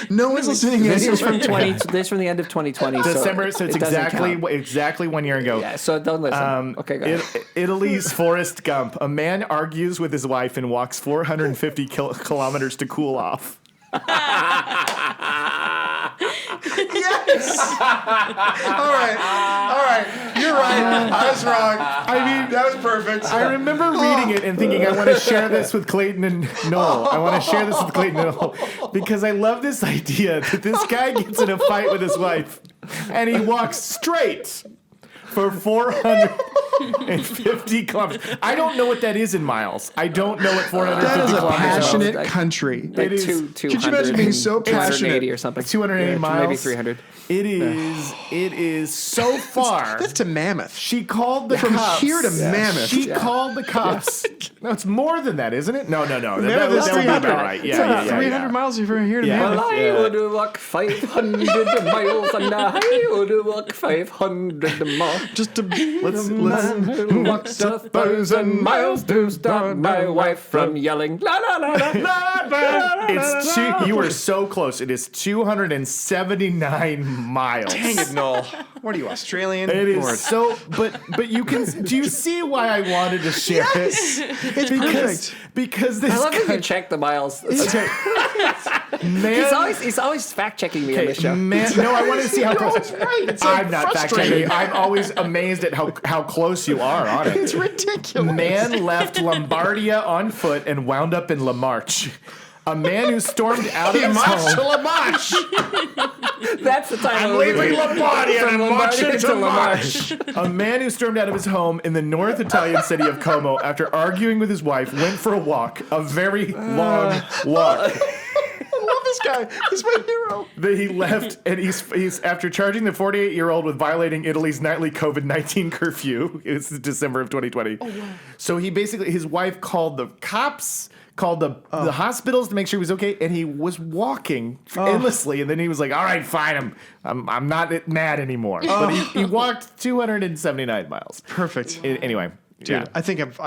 No one's listening. This is from 20. This is from the end of 2020. December. So it's exactly 1 year ago. Yeah. So don't listen. Okay. Go ahead. Italy's Forrest Gump. A man argues with his wife and walks 450 kilometers to cool off. Yes. All right. You're right. I was wrong. I mean, that was perfect. I remember reading it and thinking, I want to share this with Clayton and Noel. I want to share this with Clayton and Noel because I love this idea that this guy gets in a fight with his wife. and he walks straight for 450 kilometers. I don't know what that is in miles. I don't know what 450 That is a kilometers passionate Like- country. Like It is- two, Could you imagine being so 280 passionate? or something? 280 miles. Maybe 300. It is so far. That's to Mammoth. She called the From cops. here to Mammoth. She called the cops. No, it's more than that, isn't it? No. That Mammoth would is be about 300. right. Yeah. 300 miles from here to Yeah. Mammoth. Well, I would walk 500 miles and I would walk 500 more. Just to Let's Who walks 1,000 miles to stop my wife from yelling la la la la la la. It's you are so close. It is 279 miles. Dang it, Noel. What are you, Australian? It Lord. is so, but you can. Do you see why I wanted to share it? It's perfect. Because this I love that guy, you check the miles. man, He's always fact checking me on this show. Man, no, I wanted to see how close. it's right. It's I'm not fact frustrating. checking. I'm always amazed at how close you are on it. It's ridiculous. Man left Lombardia on foot and wound up in La Marche. A man who stormed out of his home. That's the time I'm leaving Lombardia and I'm marching to La Marche. Marche. A man who stormed out of his home in the North Italian city of Como after arguing with his wife went for a walk, a very long walk. I love this guy. He's my hero. That he left, and he's after charging the 48-year-old with violating Italy's nightly COVID-19 curfew. It's December of 2020. Oh, wow. So he basically, his wife called the cops, called the hospitals to make sure he was okay, and he was walking endlessly, and then he was like, all right, fine, I'm not mad anymore. But he walked 279 miles. Perfect. Anyway. Dude, Yeah. I think I've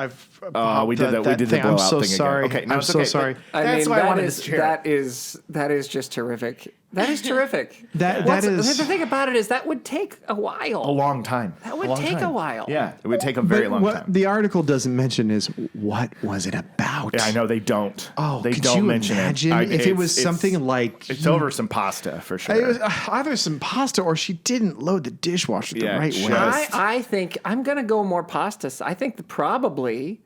We did that. We did the thing. I'm blowout so thing again. sorry. Okay, no, I'm it's so okay. sorry. That's why I wanted to share. That is just terrific. That is terrific. That is- the thing about it is that would take a while. A long time. That would take a while. Yeah, it would take a very But long what time. the article doesn't mention is what was it about? Yeah, I know they don't. Oh, they could don't you mention imagine it. if it was something like it's over some pasta for sure. it was either some pasta or she didn't load the dishwasher the Yeah, right just- way. I think I'm gonna go more pasta. I think probably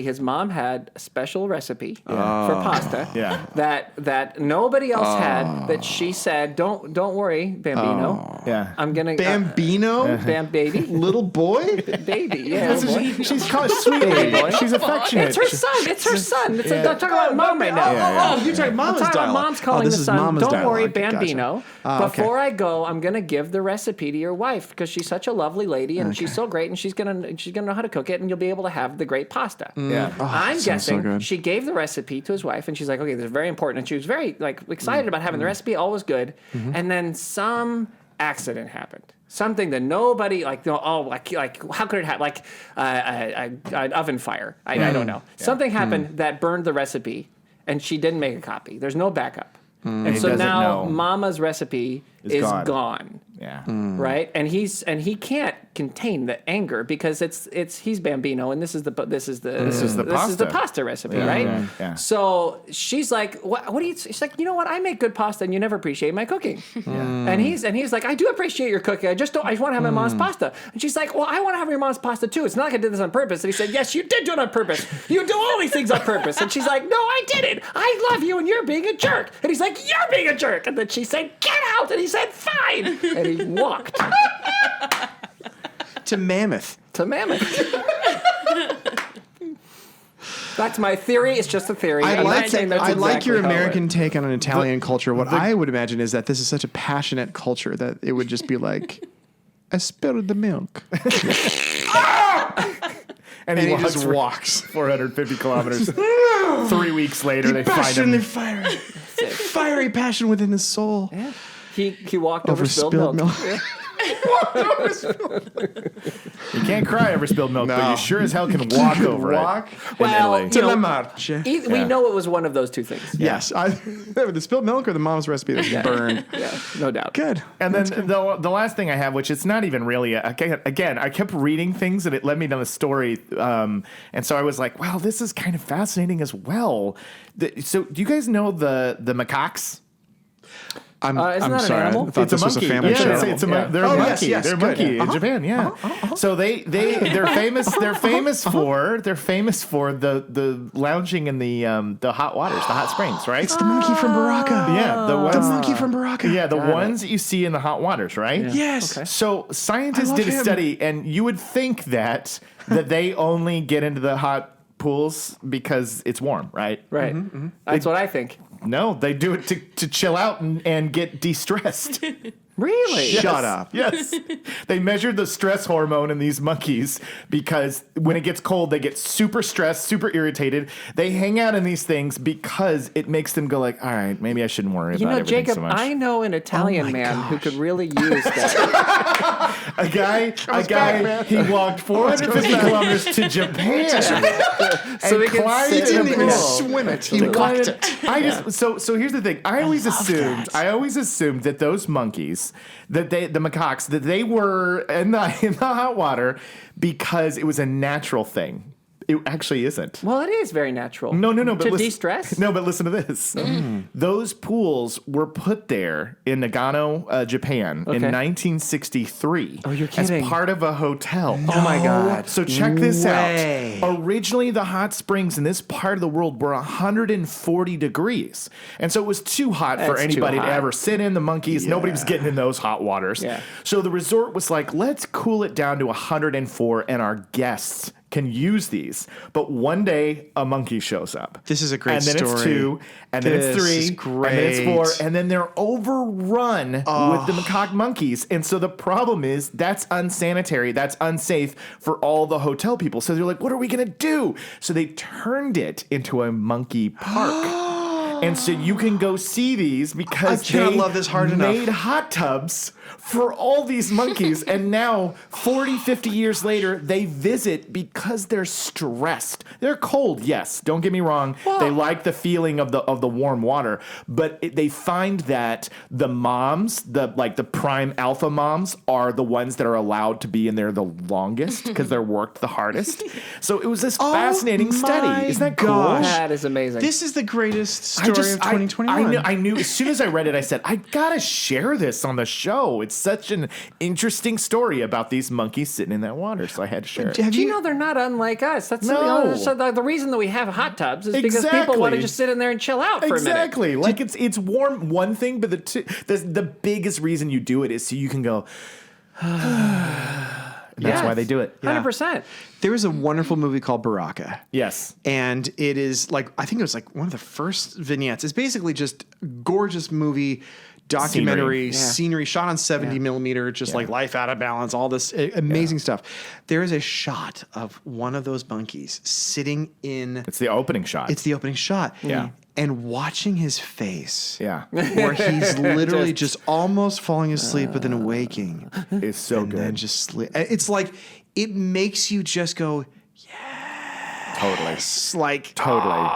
his mom had a special recipe for pasta Yeah. that nobody else had, that she said, don't worry, Bambino. Yeah. I'm gonna Bambino, Bam baby. little boy. Baby, yeah. That's boy. what she's called sweet baby. She's affectionate. It's her son. It's her son. It's Yeah. I'm talking about mom right now. Yeah. You're talking I'm Mama's talking about dialogue. mom's calling this the is son. Mama's Don't worry, dialogue. Bambino. Gotcha. Okay. Before I go, I'm gonna give the recipe to your wife because she's such a lovely lady and she's so great and she's gonna know how to cook it and you'll be able to have the great pasta. Yeah. I'm sounds so guessing good. she gave the recipe to his wife and she's like, okay, this is very important. And she was very excited about having the recipe, all was good. And then some accident happened. Something that nobody how could it happen? An oven fire. I don't know. Something happened that burned the recipe and she didn't make a copy. There's no backup. And he so doesn't now know. Mama's recipe is gone. gone. Yeah. Right, and he can't contain the anger because he's Bambino, and this is the pasta recipe, right? Yeah. So she's like, what do you? She's like, you know what? I make good pasta, and you never appreciate my cooking. And he's like, I do appreciate your cooking. I just want to have my mom's pasta. And she's like, well, I want to have your mom's pasta too. It's not like I did this on purpose. And he said, yes, you did do it on purpose. You do all these things on purpose. And she's like, no, I didn't. I love you, and you're being a jerk. And he's like, you're being a jerk. And then she said, get out. And he said, fine. And he walked To Mammoth. to Mammoth. That's my theory. It's just a theory. I'm not saying that's I like exactly your how it American went. take on an Italian culture. What I would imagine is that this is such a passionate culture that it would just be like, I spilled the milk. And he just walks 450 kilometers. 3 weeks later, they find Passion, him. fiery passion within his soul. Yeah. He walked over Over spilled milk. milk. You can't cry over spilled milk, but you sure as hell can walk over Walk it. Well, in Italy. to You know, La Marche. We know it was one of those two things. Yes. The spilled milk or the mom's recipe that's burned. Yeah, no doubt. Good. And then the last thing I have, which it's not even really, again, I kept reading things and it led me down the story. And so I was like, wow, this is kind of fascinating as well. So do you guys know the macaques? Isn't that an sorry. animal? I thought It's a this was monkey. a family Yeah, show. they're a monkey. yes, They're a good. monkey in Japan. Yeah. So they're famous. They're famous for the lounging in the hot waters, the hot springs, right? It's the monkey from Baraka. Yeah, the monkey from Baraka. Yeah, the ones that you see in the hot waters, right? Yeah. Yes. Okay. So scientists I love did a him. study, and you would think that they only get into the hot pools because it's warm, right? Right. That's what I think. No, they do it to chill out and get de-stressed. Really? Shut up. Yes. They measured the stress hormone in these monkeys because when it gets cold, they get super stressed, super irritated. They hang out in these things because it makes them go like, all right, maybe I shouldn't worry You about know, everything Jacob, so much. I know an Italian man who could really use that. A guy, he walked 450 kilometers to Japan. So he can climbed sit in in a the pool. pool. swim it. He To walked climb it. I just so here's the thing. I always assumed that those monkeys, the macaques, that they were in the hot water because it was a natural thing. It actually isn't. Well, it is very natural. No. But to listen, de-stress? No, but listen to this. Those pools were put there in Nagano, Japan, in 1963. Oh, you're kidding. As part of a hotel. Oh, my God. So check this way. out. Originally, the hot springs in this part of the world were 140 degrees. And so it was too hot for That's too anybody to hot. ever sit in. The monkeys, nobody was getting in those hot waters. Yeah. So the resort was like, let's cool it down to 104 and our guests can use these. But one day, a monkey shows up. This is a great And then it's story. 2, and then it's This 3, is and then it's 4, great. and then they're overrun with the macaque monkeys. And so the problem is that's unsanitary, that's unsafe for all the hotel people. So they're like, what are we going to do? So they turned it into a monkey park. And so you can go see these because I cannot they love this hard enough. made hot tubs for all these monkeys. And now, 40, 50 years later, they visit because they're stressed. They're cold, yes. Don't get me wrong. They like the feeling of the warm water. But they find that the moms, the prime alpha moms, are the ones that are allowed to be in there the longest because they're worked the hardest. So it was this fascinating study. Isn't that cool? gosh. That is amazing. This is the greatest story of 2021. I knew as soon as I read it, I said, I gotta share this on the show. It's such an interesting story about these monkeys sitting in that water, so I had to share it. Have Do you know they're not unlike us? That's No. so the reason that we have hot tubs is because people Exactly. want to just sit in there and chill out for a minute. Exactly. Like it's warm, one thing, but the biggest reason you do it is so you can go. And that's why they do it. 100%. There was a wonderful movie called Baraka. Yes. And it is like, I think it was like one of the first vignettes. It's basically just gorgeous movie, documentary, scenery shot on 70 millimeter, just like life out of balance, all this amazing stuff. There is a shot of one of those monkeys sitting in. It's the opening shot. It's the opening shot. Yeah. And watching his face. Yeah. Where he's literally just almost falling asleep, but then waking. It's so And good. then just sleep. It's like, it makes you just go, Totally. it's like, Totally.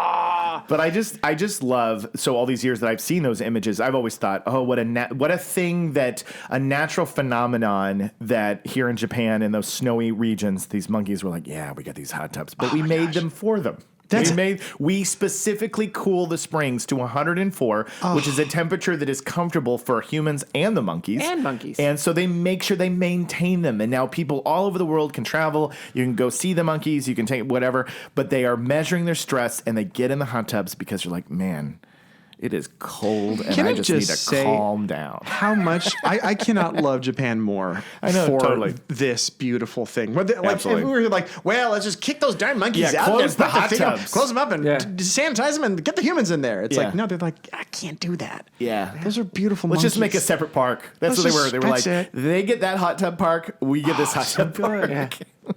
But I just love, so all these years that I've seen those images, I've always thought, oh, what a thing that a natural phenomenon that here in Japan in those snowy regions, these monkeys were like, yeah, we got these hot tubs, but we made them for them. We specifically cool the springs to 104, which is a temperature that is comfortable for humans and the monkeys. And monkeys. And so they make sure they maintain them. And now people all over the world can travel. You can go see the monkeys. You can take whatever. But they are measuring their stress and they get in the hot tubs because you're like, man, it is cold and Can I I just just need to say calm down. how much I cannot love Japan more I know, for totally. this beautiful thing. Like, if Absolutely. we were like, well, let's just kick those darn monkeys Yeah, out close and the put hot thing up, tubs. close them up and sanitize them and get the humans in there. It's Yeah. like, no, they're like, I can't do that. Yeah. Those are beautiful Let's monkeys. just make a separate park. That's Let's what they were. just- They were like, that's it. they get that hot tub park, we get this hot tub park. Yeah.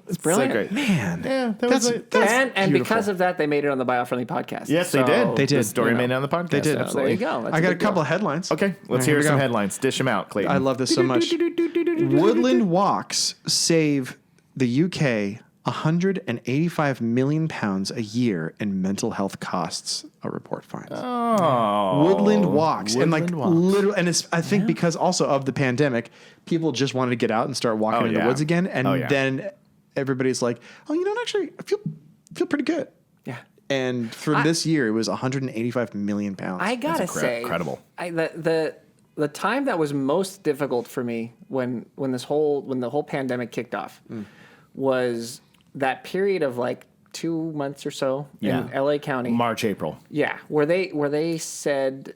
It's brilliant. So great. Man, Yeah, that's And beautiful. because of that, they made it on the Biofriendly podcast. Yes, they So, did. They did. The story you know, made it on the podcast. They did. There you Absolutely. go. That's I got a big deal. couple of headlines. Okay, let's All right, hear here we some go. headlines. Dish them out, Clayton. I love this so much. Woodland walks save the UK £185 million a year in mental health costs, a report finds. Woodland walks. And like Woodland walks. literally, and it's, I think because also of the pandemic, people just wanted to get out and start walking in the woods again. And then everybody's like, oh, you know, actually, I feel pretty good. Yeah. And for this year, it was £185 million. I gotta say, incredible. the time that was most difficult for me when the whole pandemic kicked off was that period of like 2 months or so in LA County. March, April. Yeah, where they said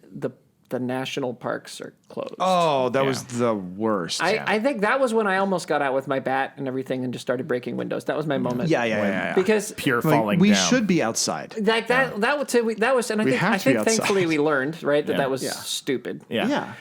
the national parks are closed. Oh, that was the worst. I think that was when I almost got out with my bat and everything and just started breaking windows. That was my moment. Yeah. Because Pure Like, falling we down. should be outside. like that was and We I have think to be outside. thankfully we learned, right, that was Yeah. stupid. Yeah.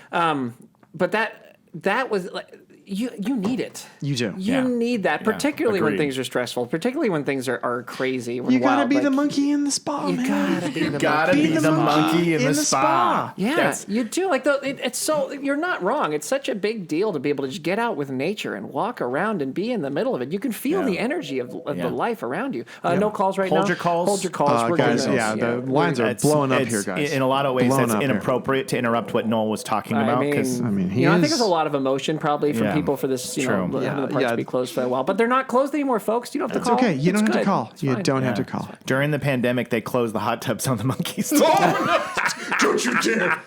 But that was like you need it. You do. You need that, particularly when Agreed. things are stressful, particularly when things are crazy. When You gotta wild, be the like- monkey in the spa, You man. gotta be the Gotta monkey. be the monkey in the spa. Yeah, you do. Like it's so you're not wrong. It's such a big deal to be able to just get out with nature and walk around and be in the middle of it. You can feel the energy of the life around you. No calls right now. Hold your calls. Hold your calls. We're Guys, doing yeah, this. the lines are blowing up here, guys. In a lot of ways, Blowing that's up here. inappropriate to interrupt what Noel was talking about. I Because mean, he I think is- there's a lot of emotion probably from Yeah. people for this. You know, True. having the parks be closed for a while, but they're not closed anymore, folks. You don't have to It's call. okay. You don't It's have to good. call. It's You fine. don't have to call. during the pandemic, they closed the hot tubs on the monkeys. Don't you dare!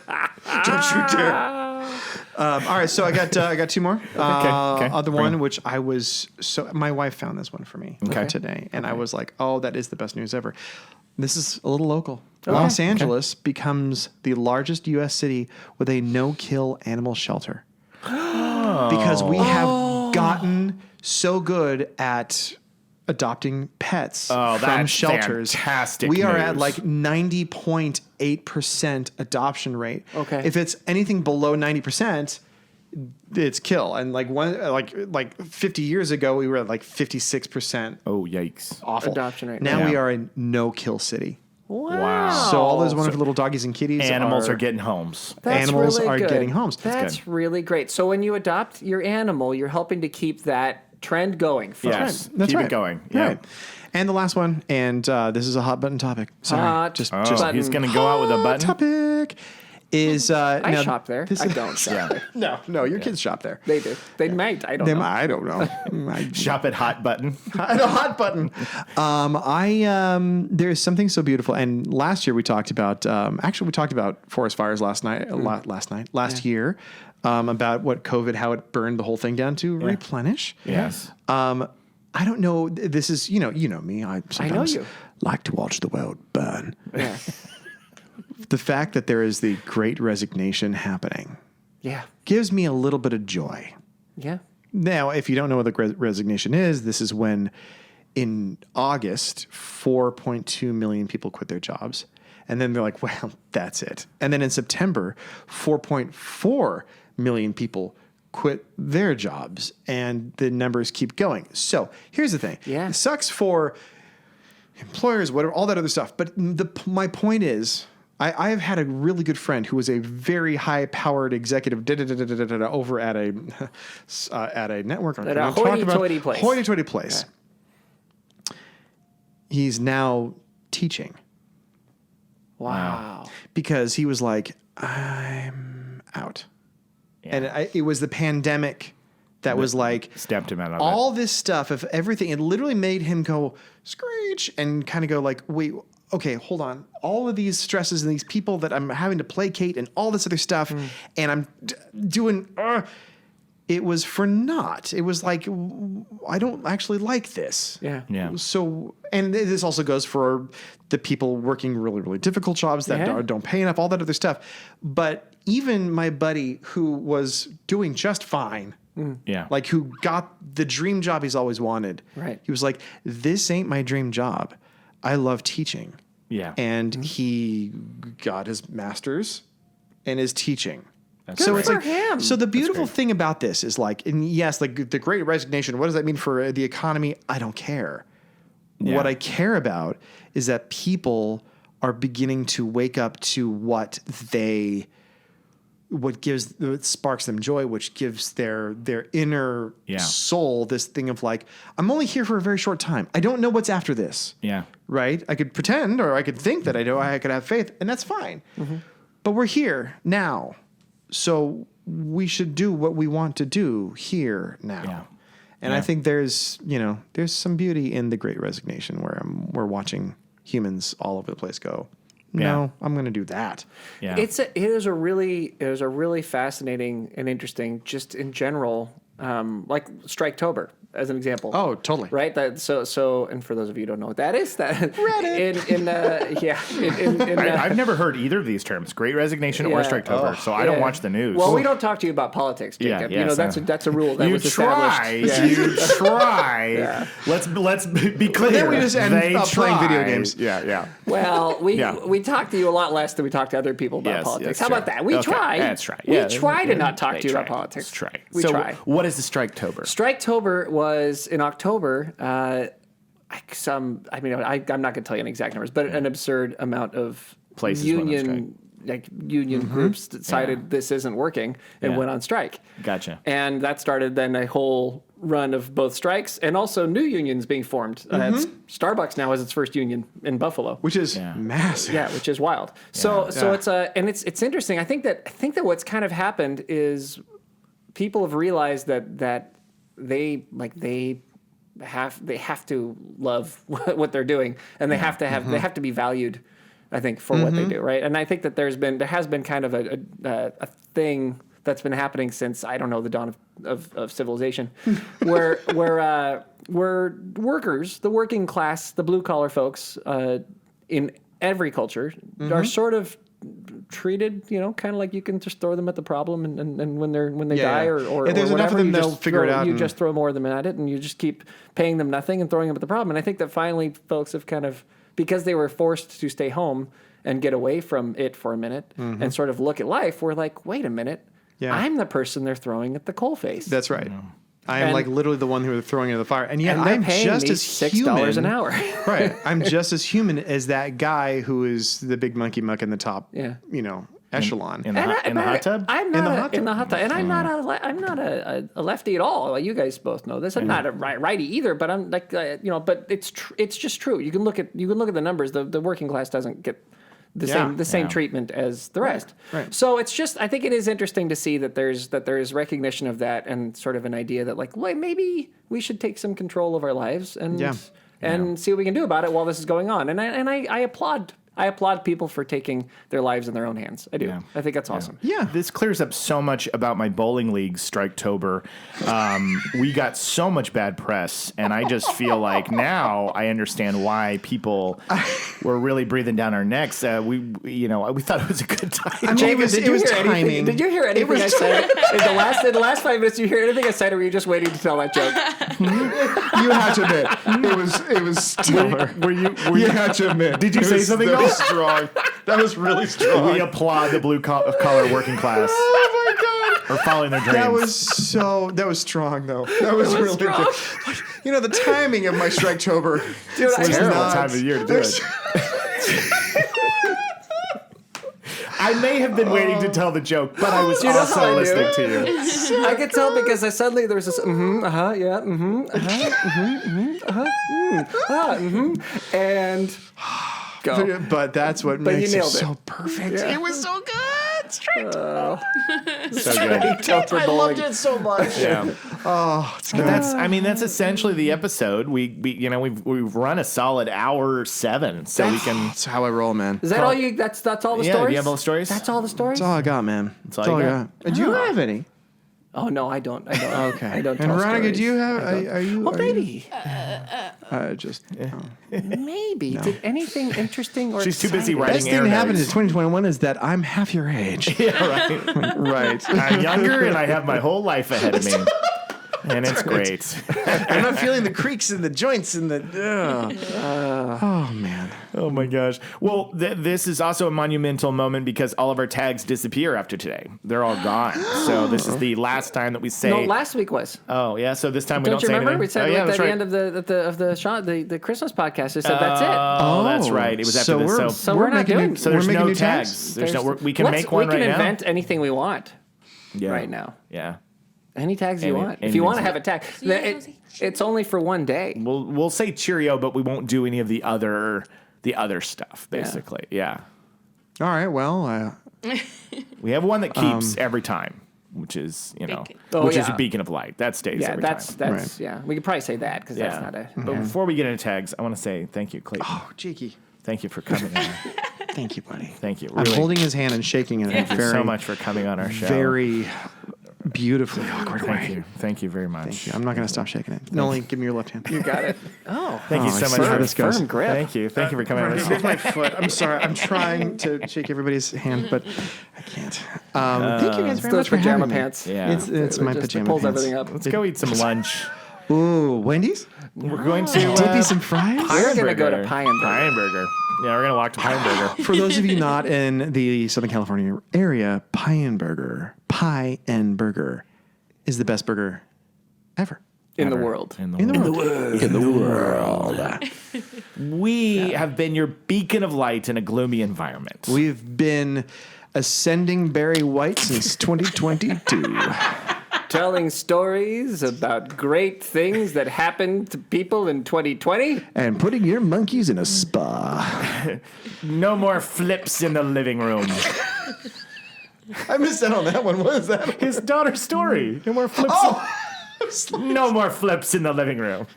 Don't you dare! All right, so I got two more. okay. Other Bring one, 'em. which I was my wife found this one for me today, and I was like, oh, that is the best news ever. This is a little local. Los Angeles becomes the largest U.S. city with a no-kill animal shelter because we have gotten so good at adopting pets from that's shelters. fantastic We are at news. like 90.8% adoption rate. Okay. If it's anything below 90%, it's kill. And like 50 years ago, we were at like 56%. Oh, yikes. Awful. Adoption rate. Now Yeah. we are a no kill city. Wow. So all those wonderful little doggies and kitties Animals are getting homes. That's animals really are good. getting homes. That's really great. So when you adopt your animal, you're helping to keep that trend going. Yes. That's Keep right. it going. Yeah. Yeah. Right. And the last one, and this is a hot button topic. Sorry, Hot just Oh, button. he's going to go out with a button. topic is I now, shop there. this I is- don't shop there. No, your kids shop there. They do. They might. I don't Them, know. I don't know. Shop at Hot Button. The hot button. There's something so beautiful. And last year we talked about, we talked about forest fires last year, about what COVID, how it burned the whole thing down to replenish. Yes. I don't know. This is, you know me. I sometimes you. like to watch the world burn. Yeah. The fact that there is the great resignation happening Yeah. gives me a little bit of joy. Yeah. Now, if you don't know what the resignation is, this is when in August, 4.2 million people quit their jobs. And then they're like, well, that's it. And then in September, 4.4 million people quit their jobs. And the numbers keep going. So here's the thing. Yeah. It sucks for employers, whatever, all that other stuff. But my point is, I have had a really good friend who was a very high-powered executive over at a network. At a hoity-toity place. Hoity-toity place. He's now teaching Wow. because he was like, I'm out. And it was the pandemic that was like, Stepped him out of all this stuff of everything. It literally made him go screech and kind of go like, wait, okay, hold on. All of these stresses and these people that I'm having to placate and all this other stuff, and I'm doing. It was for naught. It was like, I don't actually like this. Yeah. Yeah. So, and this also goes for the people working really, really difficult jobs that Yeah. don't pay enough, all that other stuff. But even my buddy who was doing just fine, Yeah. like who got the dream job he's always wanted. Right. He was like, this ain't my dream job. I love teaching. Yeah. And he got his master's and is teaching. That's So great. it's like, him. so the beautiful thing about this is like, and yes, like the great resignation, what does that mean for the economy? I don't care. Yeah. What I care about is that people are beginning to wake up to what sparks them joy, which gives their inner soul this thing of like, I'm only here for a very short time. I don't know what's after this. Yeah. Right? I could pretend or I could think that I know I could have faith, and that's fine. But we're here now. So we should do what we want to do here now. Yeah. And I think there's some beauty in the Great Resignation where we're watching humans all over the place go, no, I'm going to do that. Yeah. It is a really fascinating and interesting, just in general, like Striketober as an example. Oh, totally. Right. So, and for those of you who don't know what that is, that Reddit. I've never heard either of these terms, Great Resignation or Yeah. Striketober, so I don't watch the news. Well, we don't talk to you about politics, Jacob. Yeah, That's a rule that you was established. try. Yeah. You try. Yeah. Let's be clear. then we just end They up playing try. video games. Yeah. Well, Yeah. we talk to you a lot less than we talk to other people about Yes, politics. yes, How sure. about that? We Okay, try. that's right. We Yeah, try to not talk they to you about try. politics. Let's try. We so try. What is the Striketober? Striketober was in October. I'm not going to tell you an exact numbers, but an absurd amount of Places went on union groups decided this isn't working and Yeah. went on strike. Gotcha. And that started then a whole run of both strikes and also new unions being formed. Starbucks now has its first union in Buffalo, Which is massive. yeah, which is wild. So it's interesting. I think that what's kind of happened is people have realized that they have to love what they're doing, and they have to be valued, I think, for what they do, right? And I think that there has been kind of a thing that's been happening since, I don't know, the dawn of civilization, where workers, the working class, the blue collar folks in every culture are sort of treated, kind of like you can just throw them at the problem, and when they die or if there's or enough whatever, of them, you they'll just figure it throw- out. You and- just throw more of them at it, and you just keep paying them nothing and throwing them at the problem. And I think that finally folks have kind of, because they were forced to stay home and get away from it for a minute and sort of look at life, we're like, wait a minute, I'm the person they're throwing at the coalface. That's right. I am And- like literally the one who are throwing it in the fire, and yet and they're I'm paying just me as $6 an hour. Right. I'm just as human as that guy who is the big monkey muck in the top. Yeah. Echelon. In the hot tub? I'm In the not hot in the hot tub, and I'm not a lefty at all. Like, you guys both know this. I'm not a righty either, but I'm like but it's just true. You can look at the numbers. The working class doesn't get the same treatment as the rest. Right. So it's just, I think it is interesting to see that there's recognition of that, and sort of an idea that like, well, maybe we should take some control of our lives and see what we can do about it while this is going on. And I applaud. I applaud people for taking their lives in their own hands. I do. Yeah. I think that's awesome. Yeah. This clears up so much about my bowling league Striketober. We got so much bad press, and I just feel like now I understand why people were really breathing down our necks. We thought it was a good time. I mean, Jacob, it was timing. Did you hear anything I said in the last 5 minutes? Did you hear anything I said, or were you just waiting to tell that joke? You have to admit, it was stellar. You have to admit. Did you say something that else? was strong. That was really strong. We applaud the blue collar working class. Oh my God. Or following their dreams. That was strong though. That was really strong. good. The timing of my Striketober. Dude, It's a terrible not- time of year to do it. I may have been waiting to tell the joke, but I was you know how also I knew? listening to you. I could tell because suddenly there was this and go. But that's what But you makes it nailed it. so perfect. Yeah. It was so good. So good. I loved it so much. Yeah. Oh, it's good. That's essentially the episode. We've run a solid hour 7, so we can. That's how I roll, man. Is that all you? That's all the Yeah, stories. do you have all the stories? That's all the stories. That's all I got, man. That's all you got? Do you have any? Oh no, I don't. Okay. I don't. And tell Veronica, stories. do you have? Are you? Well, are you- maybe. Maybe. Did anything interesting or She's too busy exciting- writing Best thing that air happened in notes. 2021 is that I'm half your age. Yeah, right. Right. I'm younger and I have my whole life ahead of me. And it's great. I'm not feeling the creaks in the joints and the. Oh man. Oh my gosh. Well, this is also a monumental moment because all of our tags disappear after today. They're all gone. So this is the last time that we say. No, last week was. Oh yeah. So this time we Don't don't you say remember? anything. We said oh, yeah, at that's the right. end of the Christmas podcast. It said that's it. Oh, that's right. It was after this. So we're not doing. So there's we're making no new tags. tags? We can make one We can right invent anything we want now. right now. Yeah. Any tags you Any- want. If any you want to reason. have a tag, it's only for one day. We'll say Cheerio, but we won't do any of the other stuff. Basically, yeah. All right. Well. We have one that keeps every time, which is Beacon. which is yeah. a beacon of light that stays Yeah, every that's time. Right. yeah. We could probably say that because that's not a. But before we get into tags, I want to say thank you, Clayton. Oh, cheeky. Thank you for coming in. Thank you, buddy. Thank you. I'm Really. holding his hand and shaking it in a Thank you very, so much for coming on our show. very beautifully awkward Thank way. you. Thank you very much. Thank you. I'm not going to stop shaking it. Noli, give me your left hand. You got it. Oh, Thank you Oh, so I much. see how this goes. firm grip. Thank you. Thank you for coming on our show. Here's my foot. I'm sorry. I'm trying to shake everybody's hand, but I can't. Thank you guys It's very those much for pajama having me. pants. Yeah. It's my It pajama pulls pants. everything up. Let's go eat some lunch. Ooh, Wendy's? We're going to Dippy some fries? We're gonna go to Pie and Burger. Pie and Burger. Yeah, we're gonna walk to Pie and Burger. For those of you not in the Southern California area, Pie and Burger is the best burger ever. In the world. In the world. We have been your beacon of light in a gloomy environment. We've been ascending Barry White since 2022. Telling stories about great things that happened to people in 2020. And putting your monkeys in a spa. No more flips in the living room. I missed out on that one. What is that? His daughter's story. No more flips. No more flips in the living room.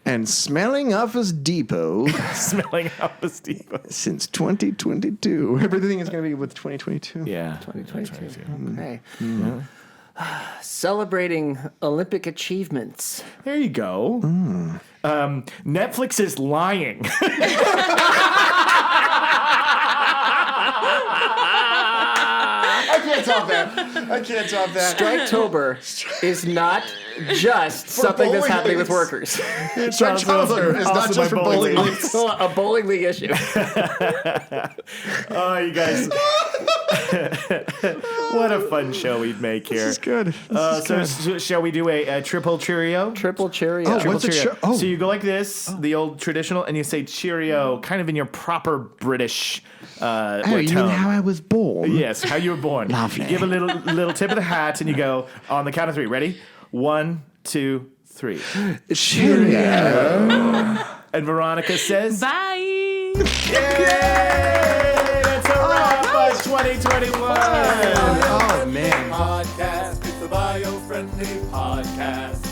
And smelling Office Depot Smelling up a Steve. since 2022. Everything is going to be with 2022. Yeah. 2022. Okay. Celebrating Olympic achievements. There you go. Netflix is lying. I can't top that. I can't top that. Striketober is not just something that's bowling happening with leagues. workers. Striketober is not Also just for my bowling bowling leagues. A bowling league issue. Oh, you guys. What a fun show we'd make here. This is good. So shall we do a triple Cheerio? Triple Cheerio. Oh, Triple what's a Cheerio. Oh. So you go like this, the old traditional, and you say Cheerio, kind of in your proper British Oh, you mean tone. how I was born? Yes, how you were born. Lovely. You give a little tip of the hat, and you go on the count of three. Ready? 1, 2, 3. Cheerio. And Veronica says, Bye. "Yay! That's a wrap on 2021." Oh, man. Podcast. It's the Biofriendly Podcast.